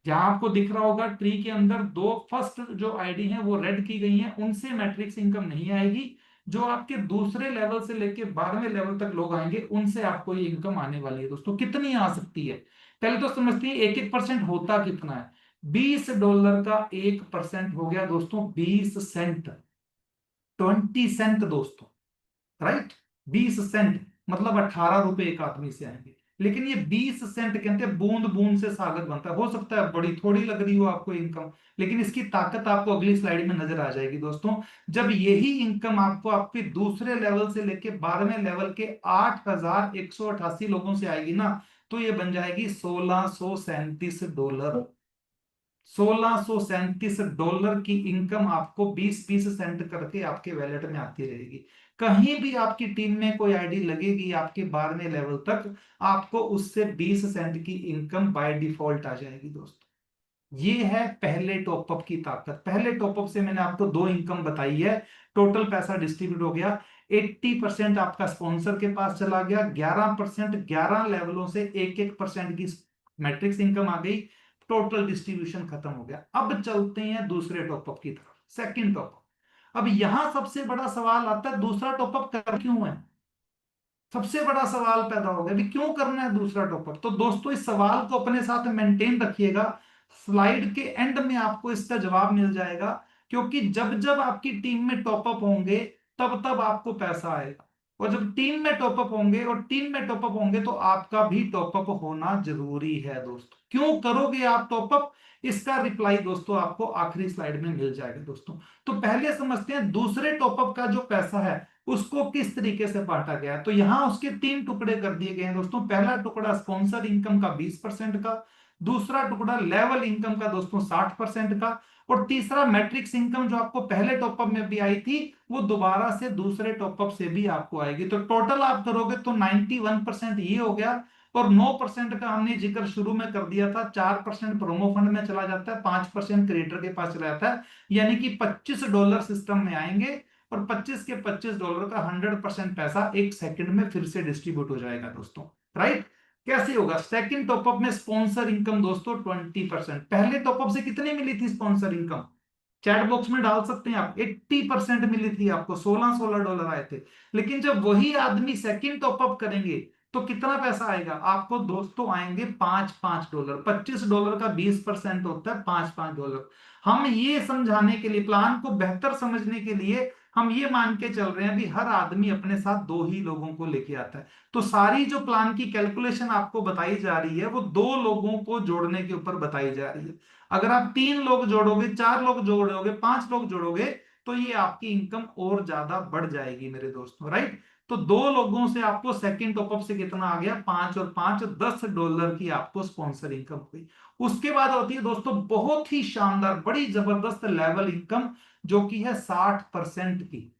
जहां आपको दिख रहा होगा ट्री के अंदर दो फर्स्ट जो आईडी हैं वो रेड की गई हैं, उनसे मैट्रिक्स इनकम नहीं आएगी। जो आपके दूसरे लेवल से लेके 12वें लेवल तक लोग आएंगे उनसे आपको ये इनकम आने वाली है दोस्तों। कितनी आ सकती है पहले तो समझते हैं। 1-1% होता कितना है? $20 का 1% हो गया दोस्तों 20 सेंट, 20 सेंट दोस्तों। राइट, 20 सेंट मतलब 18 रुपए एक आदमी से आएंगे। लेकिन ये 20 सेंट कहते हैं बूंद बूंद से सागर बनता है। हो सकता है बड़ी थोड़ी लग रही हो आपको इनकम, लेकिन इसकी ताकत आपको अगली स्लाइड में नजर आ जाएगी दोस्तों। जब यही इनकम आपको आपके दूसरे लेवल से लेके 12वें लेवल के 8,188 लोगों से आएगी ना, तो ये बन जाएगी $1,637। $1,637 की इनकम आपको 20-20 सेंट करके आपके वैलेट में आती रहेगी। कहीं भी आपकी टीम में कोई आईडी लगेगी आपके 12वें लेवल तक, आपको उससे 20 सेंट की इनकम बाय डिफॉल्ट आ जाएगी दोस्तों। ये है पहले टॉपअप की ताकत। पहले टॉपअप से मैंने आपको दो इनकम बताई है। टोटल पैसा डिस्ट्रीब्यूट हो गया। 80% आपका स्पॉन्सर के पास चला गया, 11%, 11 लेवलों से 1-1% की मैट्रिक्स इनकम आ गई। टोटल डिस्ट्रीब्यूशन खत्म हो गया। अब चलते हैं दूसरे टॉपअप की तरफ, सेकंड टॉपअप। अब यहां सबसे बड़ा सवाल आता है, दूसरा टॉपअप कर क्यों है? सबसे बड़ा सवाल पैदा हो गया भी क्यों करना है दूसरा टॉपअप। तो दोस्तों इस सवाल को अपने साथ मेंटेन रखिएगा, स्लाइड के एंड में आपको इसका जवाब मिल जाएगा। क्योंकि जब जब आपकी टीम में टॉपअप होंगे तब तब आपको पैसा आएगा, और जब टीम में टॉपअप होंगे और टीम में टॉपअप होंगे तो आपका भी टॉपअप होना जरूरी है दोस्तों। क्यों करोगे आप टॉपअप, इसका रिप्लाई दोस्तों आपको आखिरी स्लाइड में मिल जाएगा दोस्तों। तो पहले समझते हैं दूसरे टॉपअप का जो पैसा है उसको किस तरीके से बांटा गया। तो यहां उसके 3 टुकड़े कर दिए गए हैं दोस्तों। पहला टुकड़ा स्पॉन्सर इनकम का 20% का, दूसरा टुकड़ा लेवल इनकम का दोस्तों 60% का, और तीसरा मैट्रिक्स इनकम जो आपको पहले टॉपअप में भी आई थी वो दोबारा से दूसरे टॉपअप से भी आपको आएगी। तो टोटल आप करोगे तो 91% ये हो गया, और 9% का हमने जिक्र शुरू में कर दिया था, 4% प्रोमो फंड में चला जाता है, 5% क्रिएटर के पास चला जाता है, यानी कि $25 सिस्टम में आएंगे और 25 के $25 का 100% पैसा एक सेकंड में फिर से डिस्ट्रीब्यूट हो जाएगा दोस्तों, राइट। कैसे होगा? सेकंड टॉपअप में स्पॉन्सर इनकम दोस्तों 20%। पहले टॉपअप से कितनी मिली थी स्पॉन्सर इनकम? चैट बॉक्स में डाल सकते हैं आप, 80% मिली थी आपको, $16 आए थे। लेकिन जब वही आदमी सेकंड टॉपअप करेंगे तो कितना पैसा आएगा आपको दोस्तों? आएंगे $5 $25 का 20% होता है $5 हम ये समझाने के लिए, प्लान को बेहतर समझने के लिए हम ये मान के चल रहे हैं कि हर आदमी अपने साथ 2 ही लोगों को लेके आता है। तो सारी जो प्लान की कैलकुलेशन आपको बताई जा रही है वो 2 लोगों को जोड़ने के ऊपर बताई जा रही है। अगर आप 3 लोग जोड़ोगे, 4 लोग जोड़ोगे, 5 लोग जोड़ोगे तो ये आपकी इनकम और ज्यादा बढ़ जाएगी मेरे दोस्तों, राइट। तो 2 लोगों से आपको सेकंड टॉपअप से कितना आ गया? 5 और 5 $10 की आपको स्पॉन्सर इनकम हुई। उसके बाद होती है दोस्तों बहुत ही शानदार बड़ी जबरदस्त लेवल इनकम, जो कि है 60% की।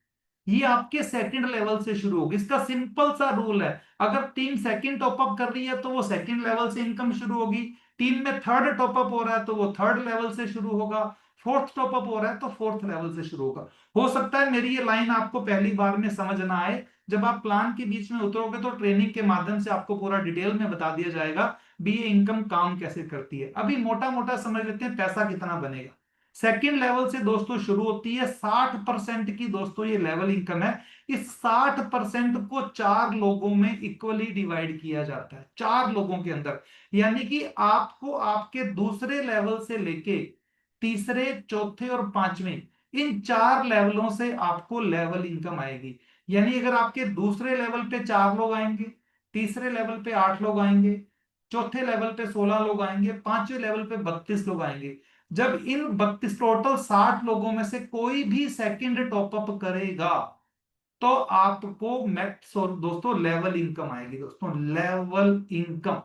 ये आपके सेकंड लेवल से शुरू होगी। इसका सिंपल सा रूल है, अगर टीम सेकंड टॉपअप कर रही है तो वो सेकंड लेवल से इनकम शुरू होगी, टीम में थर्ड टॉपअप हो रहा है तो वो थर्ड लेवल से शुरू होगा, फोर्थ टॉपअप हो रहा है तो फोर्थ लेवल से शुरू होगा। हो सकता है मेरी ये लाइन आपको पहली बार में समझ ना आए, जब आप प्लान के बीच में उतरोगे तो ट्रेनिंग के माध्यम से आपको पूरा डिटेल में बता दिया जाएगा भी ये इनकम काम कैसे करती है। अभी मोटा मोटा समझ लेते हैं पैसा कितना बनेगा। सेकंड लेवल से दोस्तों शुरू होती है, 60% की दोस्तों ये लेवल इनकम है। इस 60% को 4 लोगों में इक्वली डिवाइड किया जाता है, 4 लोगों के अंदर। यानी कि आपको आपके दूसरे लेवल से लेके तीसरे, चौथे और पांचवें, इन 4 लेवलों से आपको लेवल इनकम आएगी। यानी अगर आपके दूसरे लेवल पे 4 लोग आएंगे, तीसरे लेवल पे 8 लोग आएंगे, चौथे लेवल पे 16 लोग आएंगे, पांचवें लेवल पे 32 लोग आएंगे। जब इन 32 टोटल 60 लोगों में से कोई भी सेकंड टॉपअप करेगा तो आपको मैक्स और दोस्तों लेवल इनकम आएगी। दोस्तों लेवल इनकम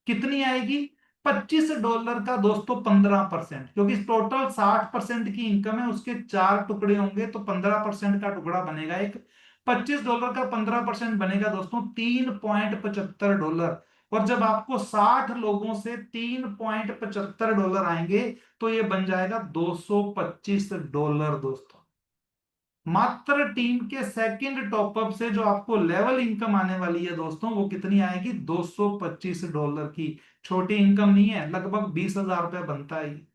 कितनी आएगी? $25 का दोस्तों 15%, क्योंकि टोटल 60% की इनकम है, उसके 4 टुकड़े होंगे तो 15% का टुकड़ा बनेगा एक। $25 का 15% बनेगा दोस्तों $3.75। और जब आपको 60 लोगों से $3.75 आएंगे तो ये बन जाएगा $225 दोस्तों। मात्र टीम के सेकंड टॉपअप से जो आपको लेवल इनकम आने वाली है दोस्तों वो कितनी आएगी? $225 की। छोटी इनकम नहीं है, लगभग 20,000 रुपया बनता है।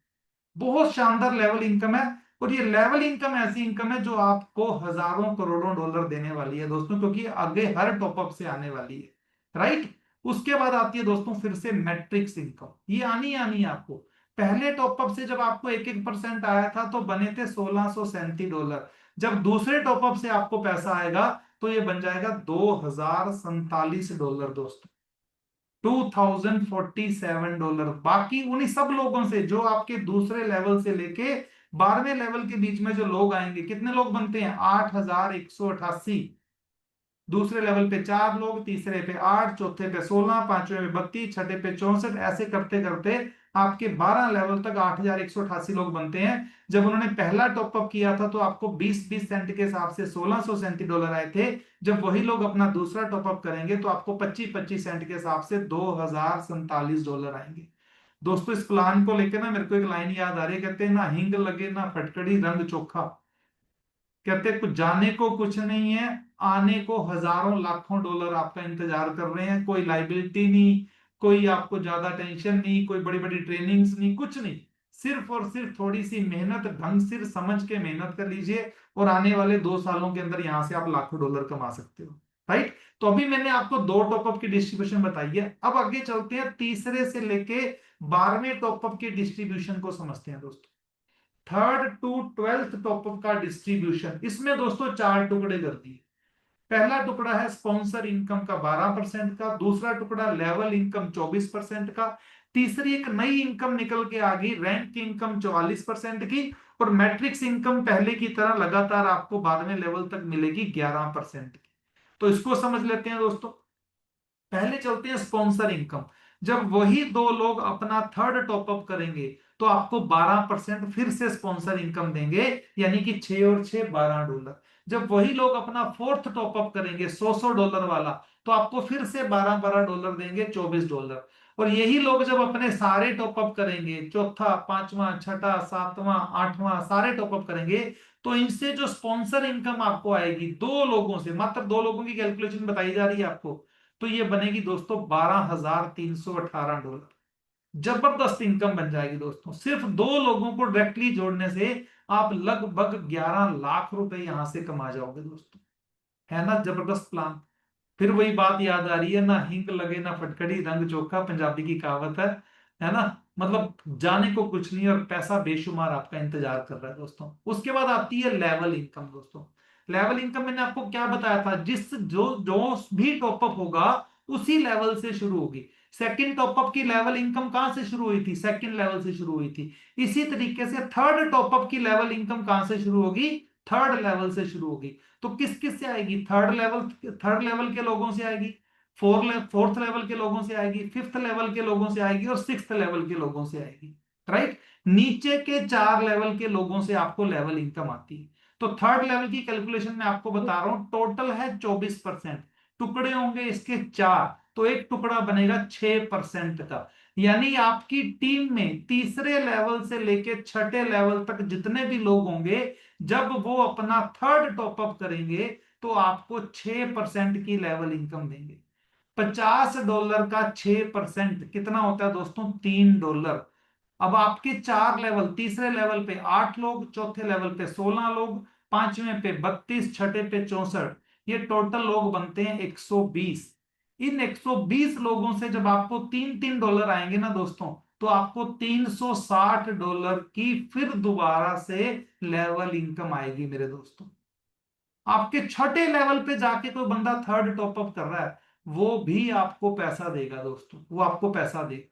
बहुत शानदार लेवल इनकम है, और ये लेवल इनकम ऐसी इनकम है जो आपको हजारों करोड़ों डॉलर देने वाली है दोस्तों, क्योंकि आगे हर टॉपअप से आने वाली है, राइट। उसके बाद आती है दोस्तों फिर से मैट्रिक्स इनकम, ये आनी है आपको। पहले टॉपअप से जब आपको 1-1% आया था तो बने थे $1637। जब दूसरे टॉपअप से आपको पैसा आएगा तो ये बन जाएगा $2047 दोस्तों, $2047। बाकी उन्हीं सब लोगों से जो आपके दूसरे लेवल से लेके 12वें लेवल के बीच में जो लोग आएंगे, कितने लोग बनते हैं? 8188। दूसरे लेवल पे 4 लोग, तीसरे पे 8, चौथे पे 16, पांचवें पे 32, छठे पे 64, ऐसे करते करते आपके 12 लेवल तक 8188 लोग बनते हैं। जब उन्होंने पहला टॉपअप किया था तो आपको 20-20 सेंट के हिसाब से $1637 आए थे। जब वही लोग अपना दूसरा टॉपअप करेंगे तो आपको 25-25 सेंट के हिसाब से $2047 आएंगे। दोस्तों इस प्लान को लेकर ना मेरे को एक लाइन याद आ रही है, कहते हैं ना हिंग लगे ना फटकड़ी रंग चोखा। कहते कुछ जाने को कुछ नहीं है, आने को हजारों लाखों डॉलर आपका इंतजार कर रहे हैं। कोई लाइबिलिटी नहीं, कोई आपको ज्यादा टेंशन नहीं, कोई बड़ी बड़ी ट्रेनिंग्स नहीं, कुछ नहीं। सिर्फ और सिर्फ थोड़ी सी मेहनत, ढंग से समझ के मेहनत कर लीजिए और आने वाले 2 सालों के अंदर यहां से आप लाखों डॉलर कमा सकते हो, राइट। तो अभी मैंने आपको 2 टॉपअप की डिस्ट्रीब्यूशन बताई है। अब आगे चलते हैं, तीसरे से लेके 12वें टॉपअप की डिस्ट्रीब्यूशन को समझते हैं दोस्तों। थर्ड टू ट्वेल्थ टॉपअप का डिस्ट्रीब्यूशन, इसमें दोस्तों 4 टुकड़े कर दिए। पहला टुकड़ा है स्पॉन्सर इनकम का 12% का, दूसरा टुकड़ा लेवल इनकम 24% का, तीसरी एक नई इनकम निकल के आ गई रैंक इनकम 44% की, और मैट्रिक्स इनकम पहले की तरह लगातार आपको 12वें लेवल तक मिलेगी 11% की। तो इसको समझ लेते हैं दोस्तों। पहले चलते हैं स्पॉन्सर इनकम। जब वही दो लोग अपना थर्ड टॉपअप करेंगे तो आपको 12% फिर से स्पॉन्सर इनकम देंगे, यानी कि 6 और 6 $12। जब वही लोग अपना फोर्थ टॉपअप करेंगे $100 वाला, तो आपको फिर से 12 देंगे, $24। और यही लोग जब अपने सारे टॉपअप करेंगे, चौथा, पांचवा, छठा, सातवां, आठवां सारे टॉपअप करेंगे, तो इनसे जो स्पॉन्सर इनकम आपको आएगी दो लोगों से, मात्र दो लोगों की कैलकुलेशन बताई जा रही है आपको, तो ये बनेगी दोस्तों $12,318। जबरदस्त इनकम बन जाएगी दोस्तों। सिर्फ दो लोगों को डायरेक्टली जोड़ने से आप लगभग 11 लाख रुपए यहां से कमा जाओगे दोस्तों। है ना जबरदस्त प्लान। फिर वही बात याद आ रही है, ना हिंग लगे ना फटकड़ी, रंग चोखा, पंजाबी की कहावत है ना। मतलब जाने को कुछ नहीं और पैसा बेशुमार आपका इंतजार कर रहा है दोस्तों। उसके बाद आती है लेवल इनकम दोस्तों। लेवल इनकम मैंने आपको क्या बताया था, जिस जो जो भी टॉपअप होगा उसी लेवल से शुरू होगी। सेकंड टॉपअप की लेवल इनकम कहां से शुरू हुई थी, सेकंड लेवल से शुरू हुई थी। इसी तरीके से थर्ड टॉपअप की लेवल इनकम कहां से शुरू होगी, थर्ड लेवल से शुरू होगी। तो किस किस से आएगी, थर्ड लेवल के लोगों से आएगी, फोर्थ लेवल के लोगों से आएगी, फिफ्थ लेवल के लोगों से आएगी और सिक्स्थ लेवल के लोगों से आएगी। राइट। नीचे के 4 लेवल के लोगों से आपको लेवल इनकम आती है। तो थर्ड लेवल की कैलकुलेशन में आपको बता रहा हूं, टोटल है 24%, टुकड़े होंगे इसके 4, तो एक टुकड़ा बनेगा 6% का। यानी आपकी टीम में तीसरे लेवल से लेके छठे लेवल तक जितने भी लोग होंगे, जब वो अपना थर्ड टॉपअप करेंगे तो आपको 6% की लेवल इनकम देंगे। $50 का 6% कितना होता है दोस्तों, $3। अब आपके 4 लेवल, तीसरे लेवल पे 8 लोग, चौथे लेवल पे 16 लोग, पांचवें पे 32, छठे पे 64, ये टोटल लोग बनते हैं 120। इन 120 लोगों से जब आपको $3 आएंगे ना दोस्तों, तो आपको $360 की फिर दोबारा से लेवल इनकम आएगी मेरे दोस्तों। आपके छठे लेवल पे जाके कोई बंदा थर्ड टॉपअप कर रहा है, वो भी आपको पैसा देगा दोस्तों, वो आपको पैसा देगा।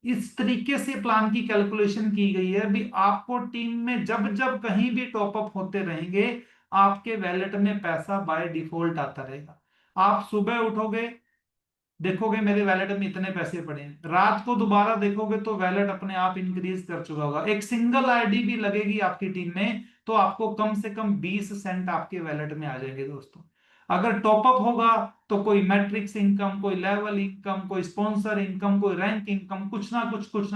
इस तरीके से प्लान की कैलकुलेशन की गई है भी, आपको टीम में जब जब कहीं भी टॉपअप होते रहेंगे, आपके वैलेट में पैसा बाय डिफॉल्ट आता रहेगा। आप सुबह उठोगे, देखोगे मेरे वैलेट में इतने पैसे पड़े हैं, रात को दोबारा देखोगे तो वैलेट अपने आप इंक्रीज कर चुका होगा। एक सिंगल आईडी भी लगेगी आपकी टीम में तो आपको कम से कम 20 सेंट आपके वैलेट में आ जाएंगे दोस्तों। अगर टॉपअप होगा तो कोई मैट्रिक्स इनकम, कोई लेवल इनकम, कोई स्पॉन्सर इनकम, कोई रैंक इनकम, कुछ ना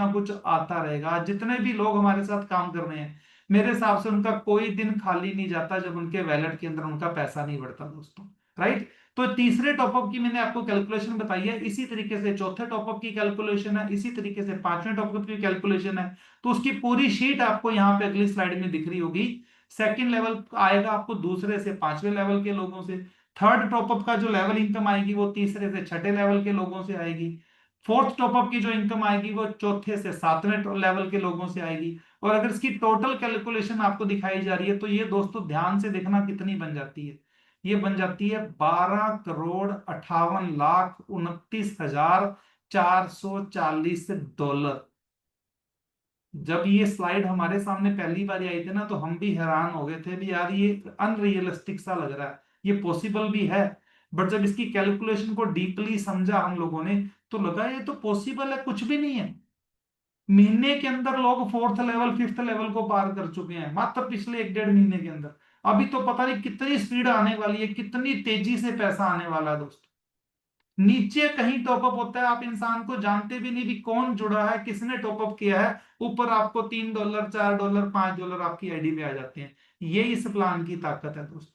कुछ आता रहेगा। जितने भी लोग हमारे साथ काम कर रहे हैं, मेरे हिसाब से उनका कोई दिन खाली नहीं जाता जब उनके वैलेट के अंदर उनका पैसा नहीं बढ़ता दोस्तों। राइट। तो तीसरे टॉपअप की मैंने आपको कैलकुलेशन बताई है, इसी तरीके से चौथे टॉपअप की कैलकुलेशन है, इसी तरीके से पांचवें टॉपअप की कैलकुलेशन है। तो उसकी पूरी शीट आपको यहाँ पे अगली स्लाइड में दिख रही होगी। सेकंड लेवल आएगा आपको दूसरे से पांचवें लेवल के लोगों से। थर्ड टॉपअप का जो लेवल इनकम आएगी वो तीसरे से छठे लेवल के लोगों से आएगी। फोर्थ टॉपअप की जो इनकम आएगी वो चौथे से सातवें लेवल के लोगों से आएगी। और अगर इसकी टोटल कैलकुलेशन आपको दिखाई जा रही है तो ये दोस्तों ध्यान से देखना कितनी बन जाती है, ये बन जाती है 12,58,29,440 जब ये स्लाइड हमारे सामने पहली बार आई थी ना, तो हम भी हैरान हो गए थे भी, यार ये अनरियलिस्टिक सा लग रहा है, ये पॉसिबल भी है। बट जब इसकी कैलकुलेशन को डीपली समझा हम लोगों ने, तो लगा ये तो पॉसिबल है, कुछ भी नहीं है। महीने के अंदर लोग फोर्थ लेवल फिफ्थ लेवल को पार कर चुके हैं मात्र पिछले 1 डेढ़ महीने के अंदर। अभी तो पता नहीं कितनी स्पीड आने वाली है, कितनी तेजी से पैसा आने वाला है दोस्तों। नीचे कहीं टॉपअप होता है, आप इंसान को जानते भी नहीं भी कौन जुड़ा है, किसने टॉपअप किया है, ऊपर आपको $3, $4, $5 आपकी आईडी पे आ जाते हैं। ये इस प्लान की ताकत है दोस्तों।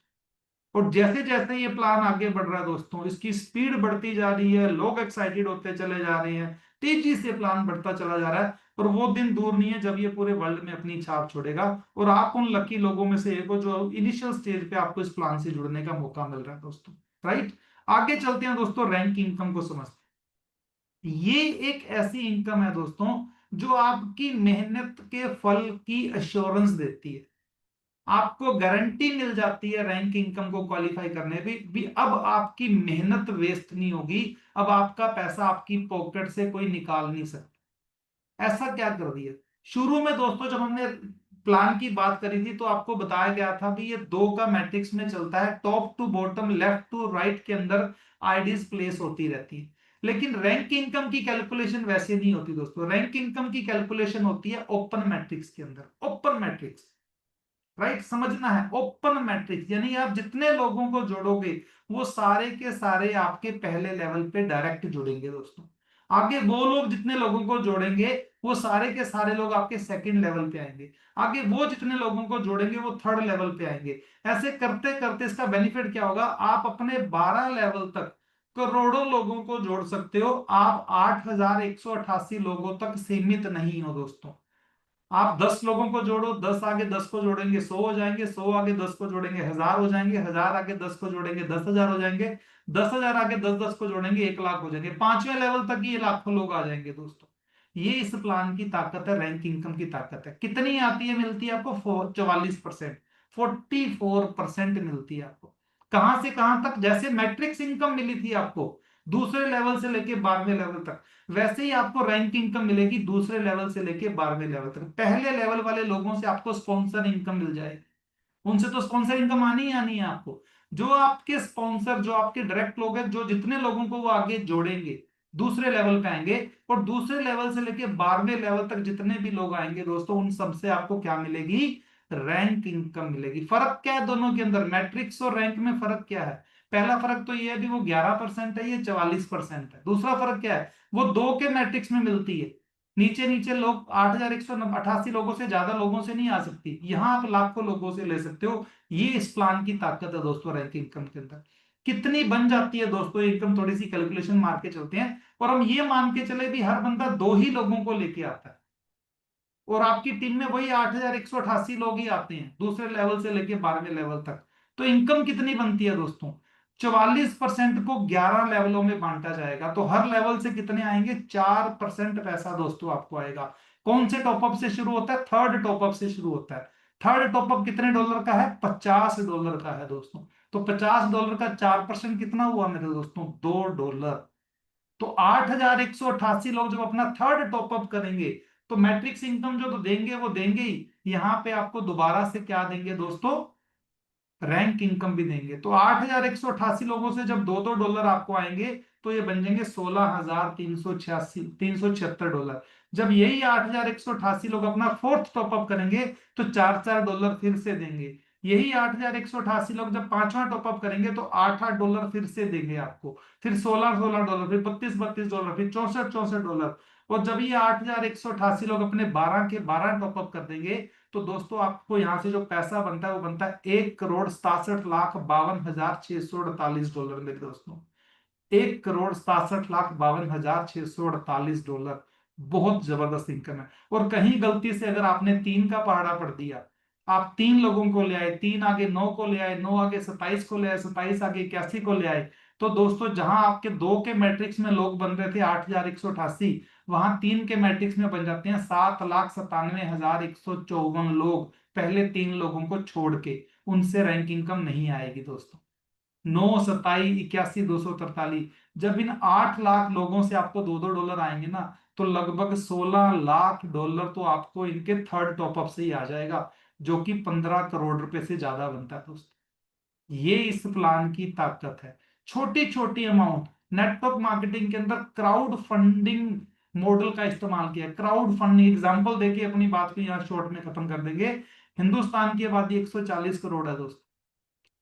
और जैसे जैसे ये प्लान आगे बढ़ रहा है दोस्तों, इसकी स्पीड बढ़ती जा रही है, लोग एक्साइटेड होते चले जा रहे हैं, तेजी से प्लान बढ़ता चला जा रहा है। और वो दिन दूर नहीं है जब ये पूरे वर्ल्ड में अपनी छाप छोड़ेगा, और आप उन लकी लोगों में से एक हो जो इनिशियल स्टेज पे आपको इस प्लान से जुड़ने का मौका मिल रहा है दोस्तों। राइट। आगे चलते हैं दोस्तों, रैंक इनकम को समझते हैं। ये एक ऐसी इनकम है दोस्तों जो आपकी मेहनत के फल की अश्योरेंस देती है। आपको गारंटी मिल जाती है रैंक इनकम को क्वालिफाई करने भी अब आपकी मेहनत वेस्ट नहीं होगी, अब आपका पैसा आपकी पॉकेट से कोई निकाल नहीं सकता। ऐसा क्या कर दिया, शुरू में दोस्तों जब हमने प्लान की बात करी थी तो आपको बताया गया था भी ये 2 का मैट्रिक्स में चलता है, top to bottom, left to right के अंदर आईडीज प्लेस होती रहती है। लेकिन रैंक इनकम की कैलकुलेशन वैसे नहीं होती दोस्तों। रैंक इनकम की कैलकुलेशन होती है ओपन मैट्रिक्स के अंदर। ओपन मैट्रिक्स, राइट, समझना है। ओपन मैट्रिक्स यानी आप जितने लोगों को जोड़ोगे वो सारे के सारे आपके पहले लेवल पे डायरेक्ट जुड़ेंगे दोस्तों। आगे वो लोग जितने लोगों को जोड़ेंगे वो सारे के सारे लोग आपके सेकंड लेवल पे आएंगे। आगे वो जितने लोगों को जोड़ेंगे वो थर्ड लेवल पे आएंगे। ऐसे करते करते इसका बेनिफिट क्या होगा, आप अपने 12 लेवल तक करोड़ों लोगों को जोड़ सकते हो। आप 8,188 लोगों तक सीमित नहीं हो दोस्तों। आप 10 लोगों को जोड़ो, 10 आगे 10 को जोड़ेंगे 100 हो जाएंगे, 100 आगे 10 को जोड़ेंगे 1000 हो जाएंगे, 1000 आगे 10 को जोड़ेंगे 10,000 हो जाएंगे, 10,000 आगे 10 को जोड़ेंगे 1,00,000 हो जाएंगे। पांचवें लेवल तक ये लाखों लोग आ जाएंगे दोस्तों। ये इस प्लान की ताकत है, रैंक इनकम की ताकत है। कितनी आती है, मिलती है आपको 44%, 44% मिलती है आपको। कहां से कहां तक, जैसे मैट्रिक्स इनकम मिली थी आपको दूसरे लेवल से लेके 12वें लेवल तक, वैसे ही आपको रैंक इनकम मिलेगी दूसरे लेवल से लेके 12वें लेवल तक। पहले लेवल वाले लोगों से आपको स्पॉन्सर इनकम मिल जाएगी, उनसे तो स्पॉन्सर इनकम आनी ही आनी है आपको। जो आपके स्पॉन्सर, जो आपके डायरेक्ट लोग हैं, जो जितने लोगों को वो आगे जोड़ेंगे दूसरे लेवल पे आएंगे, और दूसरे लेवल से लेके 12वें लेवल तक जितने भी लोग आएंगे दोस्तों, उन सबसे आपको क्या मिलेगी, रैंक इनकम मिलेगी। फर्क क्या है दोनों के अंदर, मैट्रिक्स और रैंक में फर्क क्या है? पहला फर्क तो ये है कि वो 11% है, ये 44% है। दूसरा फर्क क्या है, वो 2 के मैट्रिक्स में मिलती है। नीचे नीचे लोग 8,188 लोगों से ज्यादा लोगों से नहीं आ सकती, यहां आप लाखों लोगों से ले सकते हो। ये इस प्लान की ताकत है दोस्तों। रैंक इनकम के अंदर कितनी बन जाती है दोस्तों इनकम, थोड़ी सी कैलकुलेशन मार के चलते हैं, और हम ये मान के चले भी हर बंदा 2 ही लोगों को लेके आता है, और आपकी टीम में वही 8,188 लोग ही आते हैं दूसरे लेवल से लेके 12वें लेवल तक। तो इनकम कितनी बनती है दोस्तों, 44% को 11 लेवलों में बांटा जाएगा, तो हर लेवल से कितने आएंगे, 4% पैसा दोस्तों आपको आएगा। कौन से टॉपअप से शुरू होता है, थर्ड टॉपअप से शुरू होता है। थर्ड टॉपअप कितने डॉलर का है, $50 का है दोस्तों। तो $50 का 4% कितना हुआ मेरे दोस्तों, $2। तो 8,188 लोग जब अपना थर्ड टॉपअप करेंगे तो मैट्रिक्स इनकम जो तो देंगे वो देंगे ही, यहां पे आपको दोबारा से क्या देंगे दोस्तों, रैंक इनकम भी देंगे। तो 8,188 लोगों से जब $2 आपको आएंगे तो ये बन जाएंगे $16,376। जब यही 8,188 लोग अपना फोर्थ टॉपअप करेंगे तो $4 फिर से देंगे। यही 8,188 लोग जब पांचवा टॉपअप करेंगे तो $8 फिर से देंगे आपको। फिर $16, फिर $32, फिर $64 और जब ये 8,188 लोग अपने 12 के 12 टॉपअप कर देंगे तो दोस्तों आपको यहां से जो पैसा बनता है वो बनता है $1,67,52,648 मेरे दोस्तों। $1,67,52,648। बहुत जबरदस्त इनकम है। और कहीं गलती से अगर आपने 3 का पहाड़ा पढ़ दिया, आप 3 लोगों को ले आए, 3 आगे 9 को ले आए, 9 आगे 27 को ले आए, 27 आगे 81 को ले आए, तो दोस्तों जहां आपके 2 के मैट्रिक्स में लोग बन रहे थे 8,188, वहां 3 के मैट्रिक्स में बन जाते हैं 7,97,154 लोग, पहले 3 लोगों को छोड़ के। उनसे रैंक इनकम नहीं आएगी दोस्तों। 9, 27, 81, 243, जब इन 8 लाख लोगों से आपको $2 आएंगे ना, तो लगभग $16 लाख तो आपको इनके थर्ड टॉपअप से ही आ जाएगा, जो कि 15 करोड़ रुपए से ज्यादा बनता है दोस्तों। ये इस प्लान की ताकत है। छोटी छोटी अमाउंट, नेटवर्क मार्केटिंग के अंदर क्राउड फंडिंग मॉडल का इस्तेमाल किया। क्राउड फंडिंग एग्जांपल देके अपनी बात को यहां शॉर्ट में खत्म कर देंगे। हिंदुस्तान की आबादी 140 करोड़ है दोस्तों।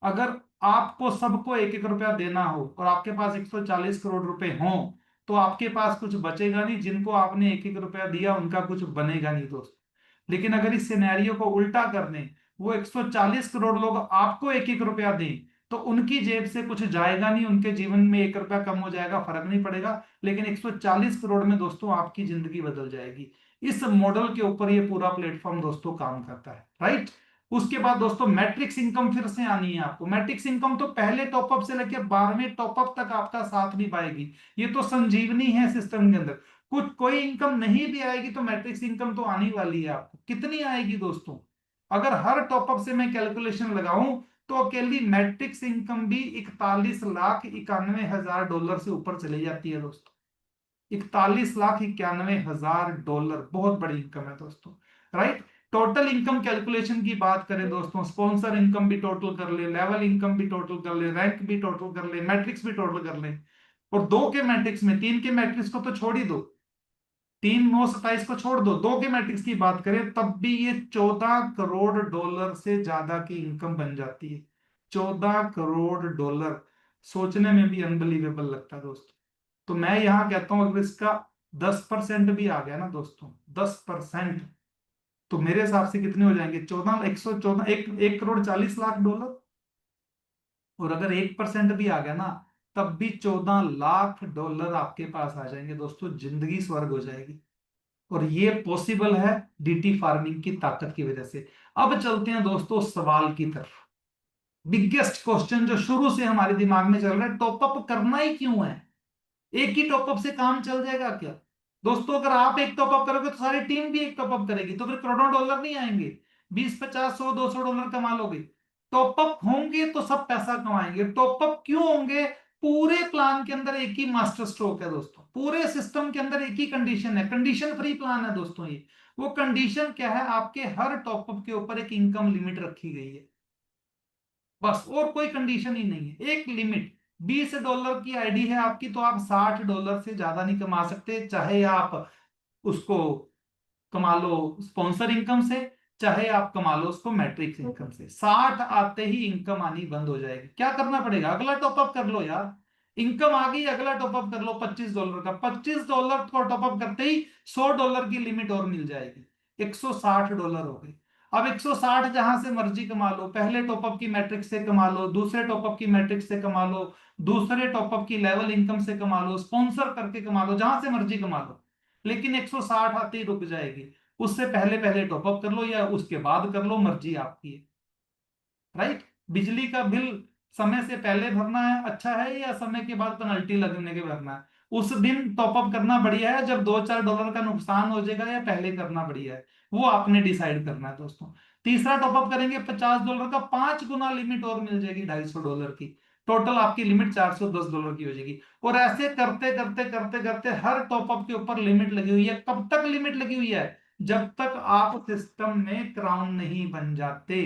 अगर आपको सबको 1-1 रुपया देना हो और आपके पास 140 करोड़ रुपए हो, तो आपके पास कुछ बचेगा नहीं। जिनको आपने 1-1 रुपया दिया उनका कुछ बनेगा नहीं दोस्त। लेकिन अगर इस सिनेरियो को उल्टा कर दें, वो 140 करोड़ लोग आपको 1-1 रुपया दें, तो उनकी जेब से कुछ जाएगा नहीं, उनके जीवन में 1 रुपया कम हो जाएगा, फर्क नहीं पड़ेगा। लेकिन 140 करोड़ में दोस्तों आपकी जिंदगी बदल जाएगी। इस मॉडल के ऊपर ये पूरा प्लेटफॉर्म दोस्तों काम करता है, राइट। उसके बाद दोस्तों मैट्रिक्स इनकम फिर से आनी है आपको। मैट्रिक्स इनकम तो पहले टॉपअप से लेकर 12वें टॉपअप तक आपका साथ निभाएगी। ये तो संजीवनी है सिस्टम के अंदर। कुछ कोई इनकम नहीं भी आएगी तो मैट्रिक्स इनकम तो आने वाली है आपको। कितनी आएगी दोस्तों, अगर हर टॉपअप से मैं कैलकुलेशन लगाऊं तो अकेली मैट्रिक्स इनकम भी $41,91,000 से ऊपर चली जाती है दोस्तों। $41,91,000, बहुत बड़ी इनकम है दोस्तों, राइट। टोटल इनकम कैलकुलेशन की बात करें दोस्तों, स्पॉन्सर इनकम भी टोटल कर ले, लेवल इनकम भी टोटल कर ले, रैंक भी टोटल कर ले, मैट्रिक्स भी टोटल कर ले, और 2 के मैट्रिक्स में, 3 के मैट्रिक्स को तो छोड़ ही दो, 3 9 27 को छोड़ दो, 2 के मैट्रिक्स की बात करें तब भी ये 14 करोड़ डॉलर से ज्यादा की इनकम बन जाती है। 14 करोड़ डॉलर सोचने में भी अनबिलीवेबल लगता है दोस्तों। तो मैं यहां कहता हूं अगर इसका 10% भी आ गया ना दोस्तों, 10%, तो मेरे हिसाब से कितने हो जाएंगे, 14 114 1 करोड़ 40 लाख डॉलर। और अगर 1% भी आ गया ना, तब भी 14 लाख डॉलर आपके पास आ जाएंगे दोस्तों, जिंदगी स्वर्ग हो जाएगी। और ये पॉसिबल है डीटी फार्मिंग की ताकत की वजह से। अब चलते हैं दोस्तों सवाल की तरफ। बिगेस्ट क्वेश्चन जो शुरू से हमारे दिमाग में चल रहा है, टॉपअप करना ही क्यों है? एक ही टॉपअप से काम चल जाएगा क्या? दोस्तों अगर आप एक टॉपअप करोगे तो सारी टीम भी एक टॉपअप करेगी, तो फिर करोड़ों डॉलर नहीं आएंगे, 20 50 100 200 डॉलर कमा लोगे। टॉपअप होंगे तो सब पैसा कमाएंगे। टॉपअप क्यों होंगे? पूरे प्लान के अंदर एक ही मास्टर स्ट्रोक है दोस्तों, पूरे सिस्टम के अंदर एक ही कंडीशन है, कंडीशन फ्री प्लान है दोस्तों ये। वो कंडीशन क्या है? आपके हर टॉपअप के ऊपर एक इनकम लिमिट रखी गई है, बस, और कोई कंडीशन ही नहीं है, एक लिमिट। $20 की आईडी है आपकी तो आप $60 से ज्यादा नहीं कमा सकते, चाहे आप उसको कमा लो स्पॉन्सर इनकम से, चाहे आप कमा लो उसको मैट्रिक्स इनकम से। 60 आते ही इनकम आनी बंद हो जाएगी। क्या करना पड़ेगा? अगला टॉपअप कर लो यार। इनकम आ गई, अगला टॉपअप कर लो $25 का। $25 को टॉपअप करते ही $100 की लिमिट और मिल जाएगी, $160 हो गई। अब 160 जहां से मर्जी कमा लो, पहले टॉपअप की मैट्रिक्स से कमा लो, दूसरे टॉपअप की मैट्रिक्स से कमा लो, दूसरे टॉपअप की लेवल इनकम से कमा लो, स्पॉन्सर करके कमा लो, जहां से मर्जी कमा लो, लेकिन 160 आते ही रुक जाएगी। उससे पहले पहले टॉपअप कर लो या उसके बाद कर लो, मर्जी आपकी है। राइट? बिजली का बिल समय से पहले भरना है अच्छा है, या समय के बाद पेनल्टी लगने के भरना है? उस दिन टॉपअप करना बढ़िया है जब $2 4 का नुकसान हो जाएगा, या पहले करना बढ़िया है? वो आपने डिसाइड करना है दोस्तों। तीसरा टॉपअप करेंगे $50 का, 5 गुना लिमिट और मिल जाएगी $250 की। टोटल आपकी लिमिट $410 की हो जाएगी। और ऐसे करते करते करते करते हर टॉपअप के ऊपर लिमिट लगी हुई है। कब तक लिमिट लगी हुई है? जब तक आप सिस्टम में क्राउन नहीं बन जाते।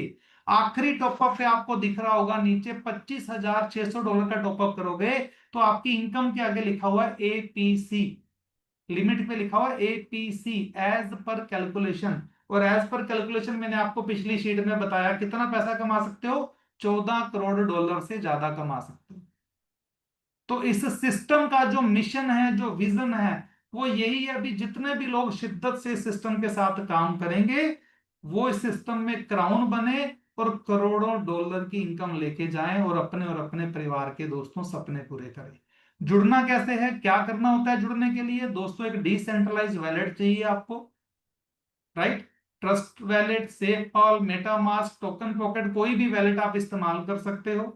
आखिरी टॉपअप पे आपको दिख रहा होगा नीचे $25,600 का टॉपअप करोगे तो आपकी इनकम के आगे लिखा हुआ है एपीसी, लिमिट पे लिखा हुआ है एपीसी, एज पर कैलकुलेशन। और एज पर कैलकुलेशन मैंने आपको पिछली शीट में बताया कितना पैसा कमा सकते हो, $14 करोड़ से ज्यादा कमा सकते हो। तो इस सिस्टम का जो मिशन है, जो विजन है, वो यही है। अभी जितने भी लोग शिद्दत से सिस्टम के साथ काम करेंगे, वो इस सिस्टम में क्राउन बने और करोड़ों डॉलर की इनकम लेके जाएं और अपने परिवार के दोस्तों सपने पूरे करें। जुड़ना कैसे है, क्या करना होता है जुड़ने के लिए दोस्तों? एक डिसेंट्रलाइज वैलेट चाहिए आपको, राइट? ट्रस्ट वैलेट, सेफ पाल, मेटामास्क, टोकन पॉकेट, कोई भी वैलेट आप इस्तेमाल कर सकते हो।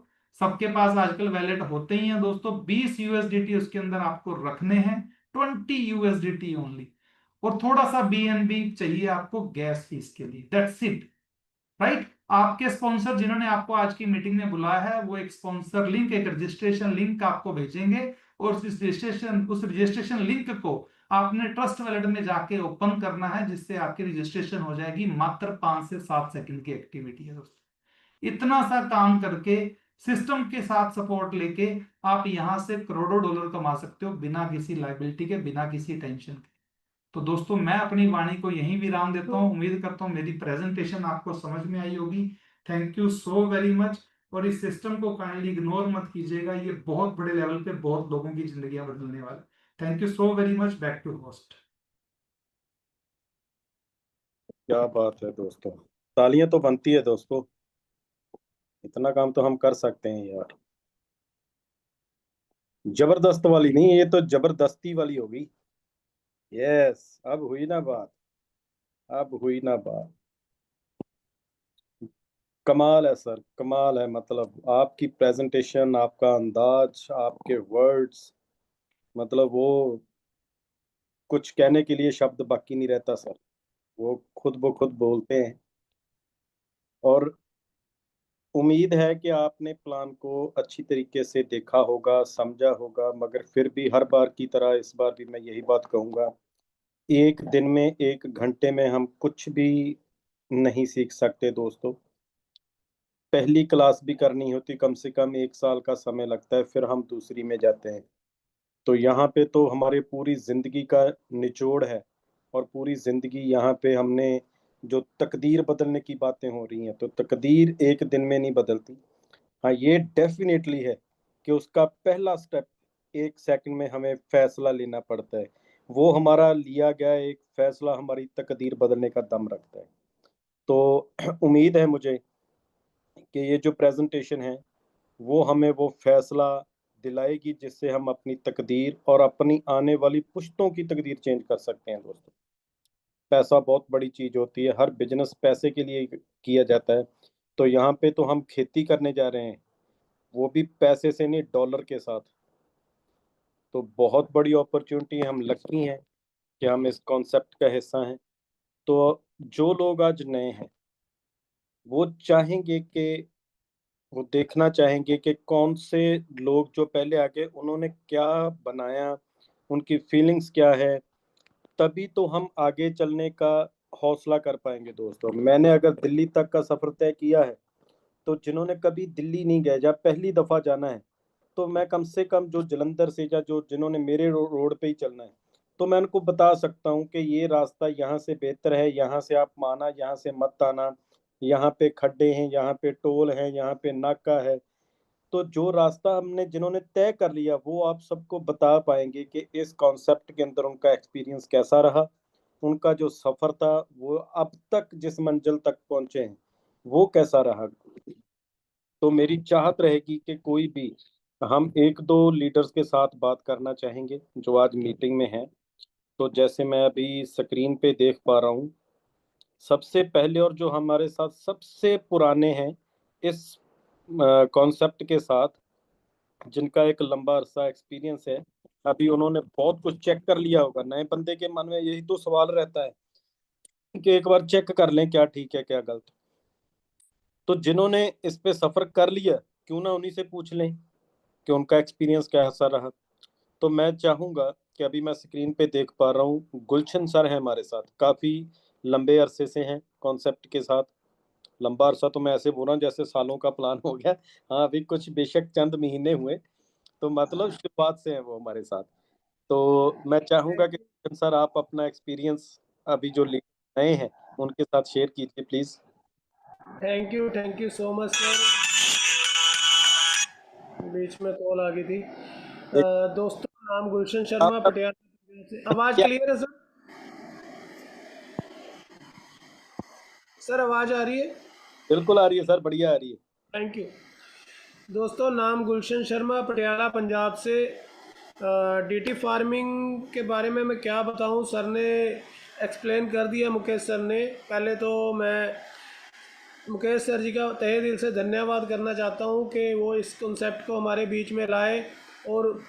सबके पास आजकल वैलेट होते ही हैं दोस्तों। 20 यूएसडीटी उसके अंदर आपको रखने हैं, 20 यूएसडीटी ओनली। और थोड़ा सा बीएनबी चाहिए आपको गैस फीस के लिए, दैट्स इट। राइट? आपके स्पॉन्सर जिन्होंने आपको आज की मीटिंग में बुलाया है, वो एक स्पॉन्सर लिंक, एक रजिस्ट्रेशन लिंक आपको भेजेंगे, और उस रजिस्ट्रेशन लिंक को आपने ट्रस्ट वैलेट में जाके ओपन करना है, जिससे आपकी रजिस्ट्रेशन हो जाएगी। मात्र 5 से 7 सेकंड की एक्टिविटी है दोस्तों। इतना सा काम करके, सिस्टम के साथ सपोर्ट लेके, आप यहां से करोड़ों डॉलर कमा सकते हो, बिना किसी लाइबिलिटी के, बिना किसी टेंशन के। तो दोस्तों मैं अपनी वाणी को यहीं विराम देता हूं। उम्मीद करता हूं मेरी प्रेजेंटेशन आपको समझ में आई होगी। Thank you so very much. और इस सिस्टम को काइंडली इग्नोर मत कीजिएगा, ये बहुत बड़े लेवल पे बहुत लोगों की जिंदगियां बदलने वाला। Thank you so very much. Back to host. क्या बात है दोस्तों, तालियां तो बनती है दोस्तों, इतना काम तो हम कर सकते हैं यार। जबरदस्त वाली नहीं, ये तो जबरदस्ती वाली होगी। यस, अब हुई ना बात, अब हुई ना बात। कमाल है सर, कमाल है। मतलब आपकी प्रेजेंटेशन, आपका अंदाज, आपके वर्ड्स, मतलब वो कुछ कहने के लिए शब्द बाकी नहीं रहता सर। वो खुद ब खुद बोलते हैं। और उम्मीद है कि आपने प्लान को अच्छी तरीके से देखा होगा, समझा होगा, मगर फिर भी हर बार की तरह इस बार भी मैं यही बात कहूंगा, एक दिन में, एक घंटे में हम कुछ भी नहीं सीख सकते दोस्तों। पहली क्लास भी करनी होती कम से कम 1 साल का समय लगता है, फिर हम दूसरी में जाते हैं। तो यहाँ पे तो हमारी पूरी जिंदगी का निचोड़ है, और पूरी जिंदगी यहाँ पे हमने जो तकदीर बदलने की बातें हो रही हैं, तो तकदीर एक दिन में नहीं बदलती। हाँ, ये डेफिनेटली है कि उसका पहला स्टेप 1 सेकंड में हमें फैसला लेना पड़ता है। वो हमारा लिया गया एक फैसला हमारी तकदीर बदलने का दम रखता है। तो उम्मीद है मुझे कि ये जो प्रेजेंटेशन है वो हमें वो फैसला दिलाएगी जिससे हम अपनी तकदीर और अपनी आने वाली पुश्तों की तकदीर चेंज कर सकते हैं दोस्तों। पैसा बहुत बड़ी चीज होती है, हर बिजनेस पैसे के लिए किया जाता है। तो यहाँ पे तो हम खेती करने जा रहे हैं, वो भी पैसे से नहीं, डॉलर के साथ। तो बहुत बड़ी अपॉर्चुनिटी है, हम लकी हैं कि हम इस कॉन्सेप्ट का हिस्सा हैं। तो जो लोग आज नए हैं वो चाहेंगे कि वो देखना चाहेंगे कि कौन से लोग जो पहले आके उन्होंने क्या बनाया, उनकी फीलिंग्स क्या है, तभी तो हम आगे चलने का हौसला कर पाएंगे दोस्तों। मैंने अगर दिल्ली तक का सफर तय किया है, तो जिन्होंने कभी दिल्ली नहीं गए, जब पहली दफा जाना है, तो मैं कम से कम जो जलंधर से या जो जिन्होंने मेरे रोड पे ही चलना है, तो मैं उनको बता सकता हूँ कि ये रास्ता यहाँ से बेहतर है, यहाँ से आप माना, यहाँ से मत आना, यहाँ पे खड्डे हैं, यहाँ पे टोल है, यहाँ पे नाका है। तो जो रास्ता हमने जिन्होंने तय कर लिया वो आप सबको बता पाएंगे कि इस कॉन्सेप्ट के अंदर उनका एक्सपीरियंस कैसा रहा, उनका जो सफर था वो अब तक जिस मंजिल तक पहुंचे हैं वो कैसा रहा। तो मेरी चाहत रहेगी कि कोई भी, हम एक दो लीडर्स के साथ बात करना चाहेंगे जो आज मीटिंग में हैं। तो जैसे मैं अभी स्क्रीन पे देख पा रहा हूँ, सबसे पहले और जो हमारे साथ सबसे पुराने हैं इस कॉन्सेप्ट के साथ, जिनका एक लंबा अरसा एक्सपीरियंस है, अभी उन्होंने बहुत कुछ चेक कर लिया होगा। नए बंदे के मन में यही तो सवाल रहता है कि एक बार चेक कर लें क्या ठीक है क्या गलत। तो जिन्होंने इस पे सफर कर लिया, क्यों ना उन्हीं से पूछ लें कि उनका एक्सपीरियंस कैसा रहा। तो मैं चाहूंगा कि अभी मैं स्क्रीन पे देख पा रहा हूँ गुलशन सर है हमारे साथ, काफी लंबे अरसे से हैं कॉन्सेप्ट के साथ। लंबा अरसा तो मैं ऐसे बोल रहा हूँ जैसे सालों का प्लान हो गया। हाँ, अभी कुछ बेशक चंद महीने हुए, तो मतलब शुरुआत से हैं वो हमारे साथ। तो मैं चाहूंगा कि गुलशन सर आप अपना एक्सपीरियंस अभी जो नए हैं उनके साथ शेयर कीजिए please. Thank you so much sir. बीच में कॉल आ गई थी। दोस्तों, नाम गुलशन शर्मा, आप पटियाला से। आवाज़ क्या, क्लियर है सर? सर आवाज़ आ रही है? बिल्कुल आ रही है सर, बढ़िया आ रही है। Thank you. दोस्तों, नाम गुलशन शर्मा, पटियाला पंजाब से। डीटी फार्मिंग के बारे में मैं क्या बताऊं, सर ने एक्सप्लेन कर दिया, मुकेश सर ने। पहले तो मैं मुकेश सर जी का तहे दिल से धन्यवाद करना चाहता हूं कि वो इस कॉन्सेप्ट को हमारे बीच में लाए, और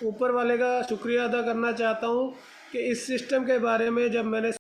ऊपर वाले का शुक्रिया अदा करना चाहता हूं कि इस सिस्टम के बारे में जब मैंने